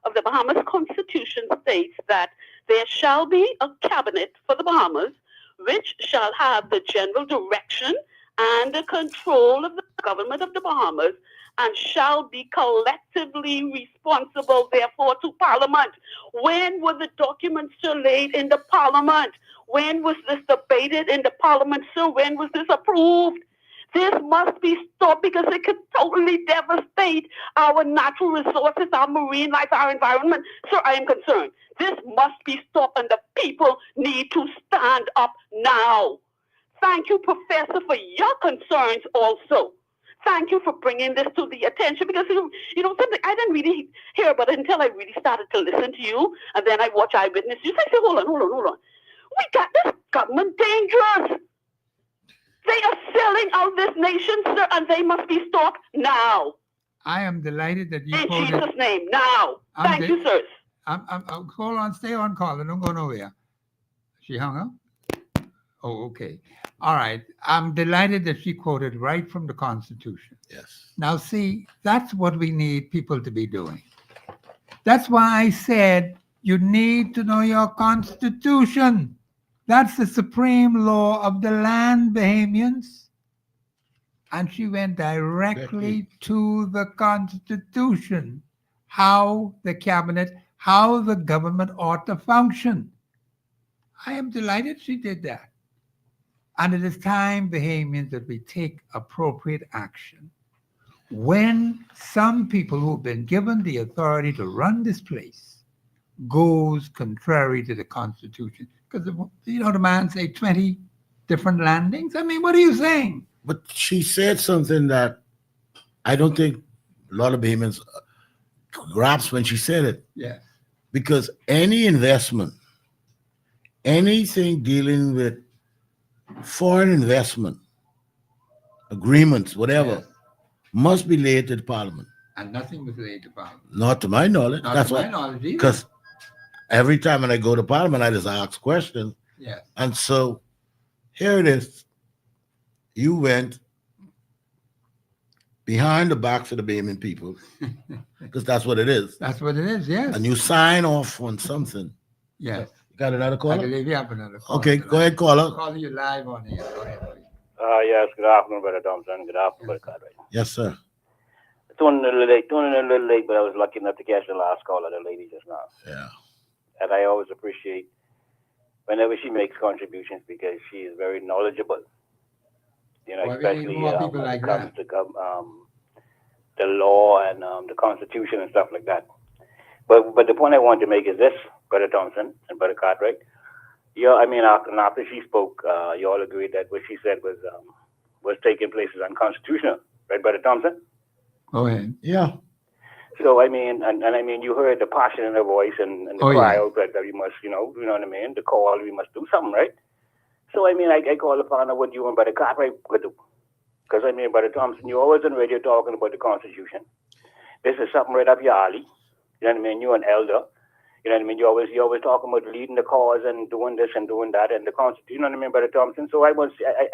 of the Bahamas Constitution states that there shall be a cabinet for the Bahamas, which shall have the general direction and the control of the government of the Bahamas, and shall be collectively responsible, therefore, to Parliament. When were the documents laid in the Parliament? When was this debated in the Parliament, sir? When was this approved? This must be stopped because it could totally devastate our natural resources, our marine life, our environment. Sir, I am concerned. This must be stopped, and the people need to stand up now. Thank you, Professor, for your concerns also. Thank you for bringing this to the attention, because, you know, something I didn't really hear about it until I really started to listen to you, and then I watch Eyewitness News. I said, hold on. We got this government dangerous. They are selling out this nation, sir, and they must be stopped now. I am delighted that you In quoted. Jesus' name, now. Thank you, sirs. Hold on, stay on, caller. Don't go nowhere. She hung up? Oh, okay. All right. I'm delighted that she quoted right from the Constitution. Yes. Now, see, that's what we need people to be doing. That's why I said you need to know your Constitution. That's the supreme law of the land, Bahamians. And she went directly to the Constitution, how the cabinet, how the government ought to function. I am delighted she did that. And it is time, Bahamians, that we take appropriate action. When some people who've been given the authority to run this place goes contrary to the Constitution, because, you know, the man say 20 different landings. I mean, what are you saying? But she said something that I don't think a lot of Bahamians grasp when she said it. Yes. Because any investment, anything dealing with foreign investment, agreements, whatever, must be laid to the Parliament. And nothing was laid to Parliament. Not to my knowledge. Not to my knowledge either. Because every time when I go to Parliament, I just ask questions. Yes. And so here it is. you went behind the backs of the Bahamian people, because that's what it is. That's what it is, yes. And you sign off on something. Yes. You got another caller? I believe you have another caller. Okay, go ahead, caller. Calling you live on here. Go ahead, please. Yes, good afternoon, Brother Thompson. Good afternoon, Brother Cartwright. Yes, sir. Tuning in a little late, but I was lucky enough to catch the last call of the lady just now. Yeah. And I always appreciate whenever she makes contributions because she is very knowledgeable. You know, Well, we need especially more people when like it comes to the law and the Constitution and stuff like that. But the point I want to make is this, Brother Thompson and Brother Cartwright. Yeah, I mean, after she spoke, you all agreed that what she said was taking place is unconstitutional, right, Brother Thompson? Go ahead. Yeah. So I mean, and I mean, you heard the passion in her voice and the cry out that we must, you know what I mean, the call, we must do something, right? So I mean, I call upon her what you and Brother Cartwright could do, because I mean, Brother Thompson, you're always on radio talking about the Constitution. This is something right up your alley. You know what I mean? You're an elder. You know what I mean? You're always talking about leading the cause and doing this and doing that and the Constitution. You know what I mean, Brother Thompson? So I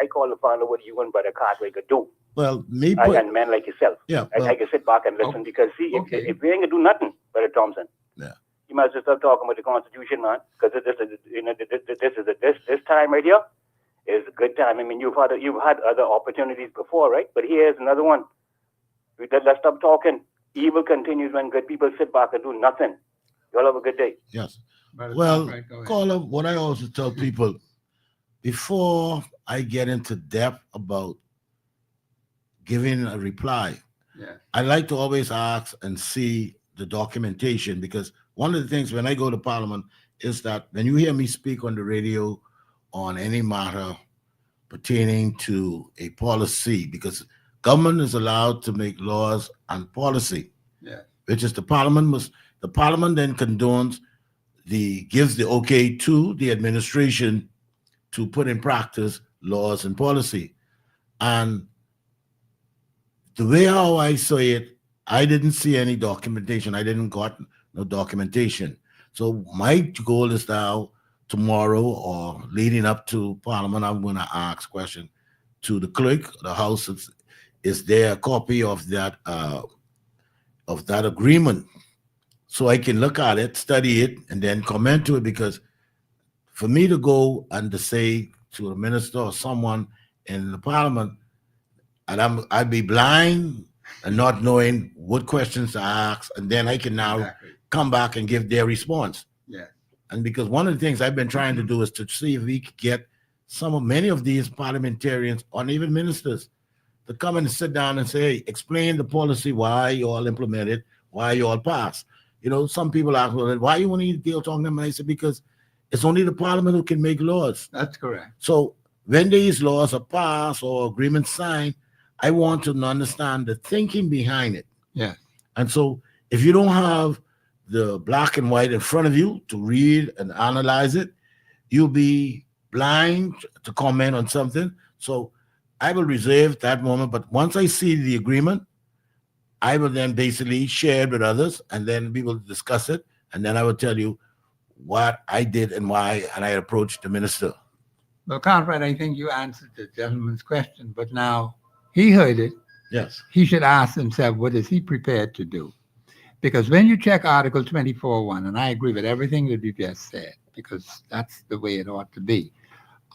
call upon her what you and Brother Cartwright could do. Well, and men like yourself. Yeah. I can sit back and listen because see, if we ain't gonna do nothing, Brother Thompson, you might just start talking about the Constitution, man. Because this time right here is a good time. I mean, you've had other opportunities before, right? But here's another one. Let's stop talking. Evil continues when good people sit back and do nothing. Y'all have a good day. Yes. Well, caller, what I also tell people before I get into depth about giving a reply, I like to always ask and see the documentation, because one of the things when I go to Parliament is that when you hear me speak on the radio on any matter pertaining to a policy, because government is allowed to make laws and policy, which is the Parliament then condones gives the okay to the administration to put in practice laws and policy. And the way how I say it, I didn't see any documentation. I didn't got no documentation. So my goal is now tomorrow or leading up to Parliament, I'm going to ask question to the clerk, the House. Is there a copy of that agreement? So I can look at it, study it, and then comment to it, because for me to go and to say to a minister or someone in the Parliament, and I'd be blind and not knowing what questions to ask, and then I can now come back and give their response. Yeah. And because one of the things I've been trying to do is to see if we could get many of these parliamentarians or even ministers to come and sit down and say, hey, explain the policy, why you all implement it, why you all pass. You know, some people ask, well, why you want to deal talking to them? And I said, because it's only the Parliament who can make laws. That's correct. So when these laws are passed or agreements signed, I want to understand the thinking behind it. Yeah. And so if you don't have the black and white in front of you to read and analyze it, you'll be blind to comment on something. So I will reserve that moment. But once I see the agreement, I will then basically share it with others, and then we will discuss it. And then I will tell you what I did and why, and I approached the minister. Well, Cartwright, I think you answered the gentleman's question, but now he heard it. Yes. He should ask himself, what is he prepared to do? Because when you check Article 24.1, and I agree with everything that you just said, because that's the way it ought to be.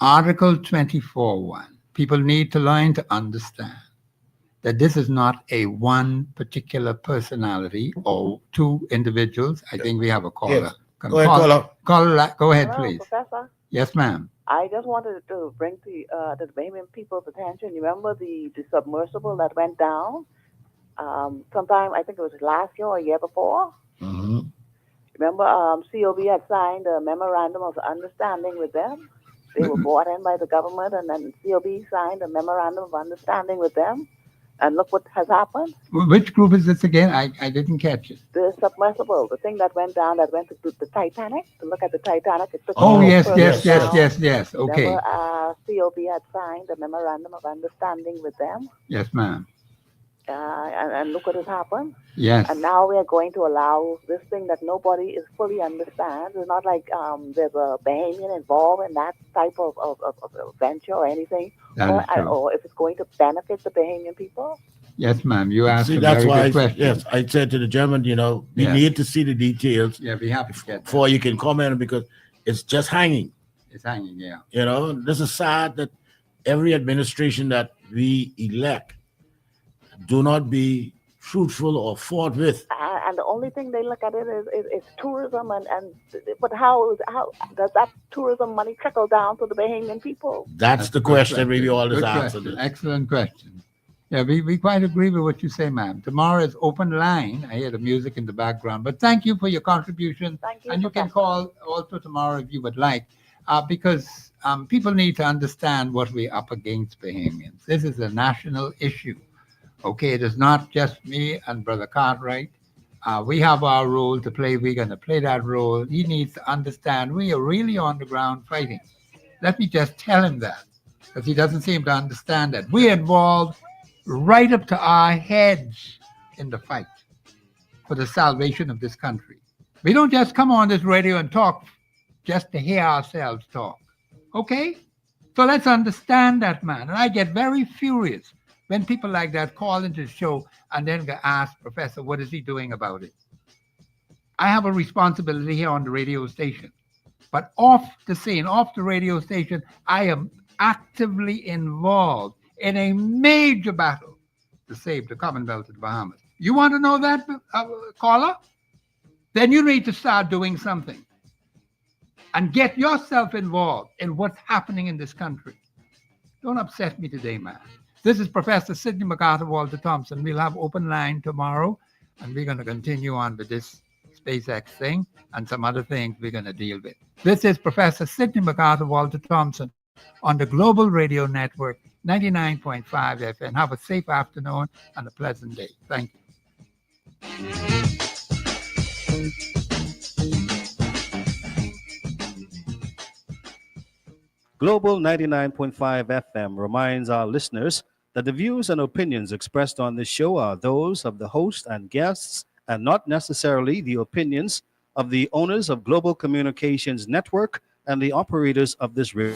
Article 24.1, people need to learn to understand that this is not a one particular personality or two individuals. I think we have a caller. Yes. Go ahead, caller. Caller, go ahead, Hello, please. Professor. Yes, ma'am. I just wanted to bring to the Bahamian people's attention. You remember the submersible that went down? Sometime, I think it was last year or a year before. Mm-hmm. Remember, COB had signed a memorandum of understanding with them. They were brought in by the government, and then COB signed a memorandum of understanding with them. And look what has happened. Which group is this again? I didn't catch it. The submersible, the thing that went down, that went to the Titanic, to look at the Titanic. It took Yes. Okay. Remember, COB had signed a memorandum of understanding with them. Yes, ma'am. And look what has happened. Yes. And now we are going to allow this thing that nobody is fully understands. It's not like there's a Bahamian involved in that type of venture or anything, That is true. or if it's going to benefit the Bahamian people. Yes, ma'am. You asked See, a that's very why, good question. yes, I said to the gentleman, we Yes. need to see the details Yeah, be happy to get before you can comment because it's just hanging. It's hanging, yeah. This is sad that every administration that we elect do not be fruitful or fought with. And the only thing they look at it is tourism, but how does that tourism money trickle down to the Bahamian people? That's the question we always Good ask. question. Excellent question. Yeah, we quite agree with what you say, ma'am. Tomorrow is open line. I hear the music in the background, but thank you for your contribution. Thank you. And you can call also tomorrow if you would like, because people need to understand what we're up against, Bahamians. This is a national issue. Okay, it is not just me and Brother Cartwright. We have our role to play. We're going to play that role. He needs to understand we are really on the ground fighting. Let me just tell him that, because he doesn't seem to understand that. We're involved right up to our heads in the fight for the salvation of this country. We don't just come on this radio and talk just to hear ourselves talk. Okay? So let's understand that, man. And I get very furious when people like that call into the show and then ask Professor, what is he doing about it? I have a responsibility here on the radio station. But off the scene, off the radio station, I am actively involved in a major battle to save the Commonwealth of the Bahamas. You want to know that, caller? Then you need to start doing something and get yourself involved in what's happening in this country. Don't upset me today, man. This is Professor Sidney MacArthur Walter Thompson. We'll have open line tomorrow, and we're going to continue on with this SpaceX thing and some other things we're going to deal with. This is Professor Sidney MacArthur Walter Thompson on the Global Radio Network, 99.5 FM. Have a safe afternoon and a pleasant day. Thank you. Global 99.5 FM reminds our listeners that the views and opinions expressed on this show are those of the host and guests and not necessarily the opinions of the owners of Global Communications Network and the operators of this radio.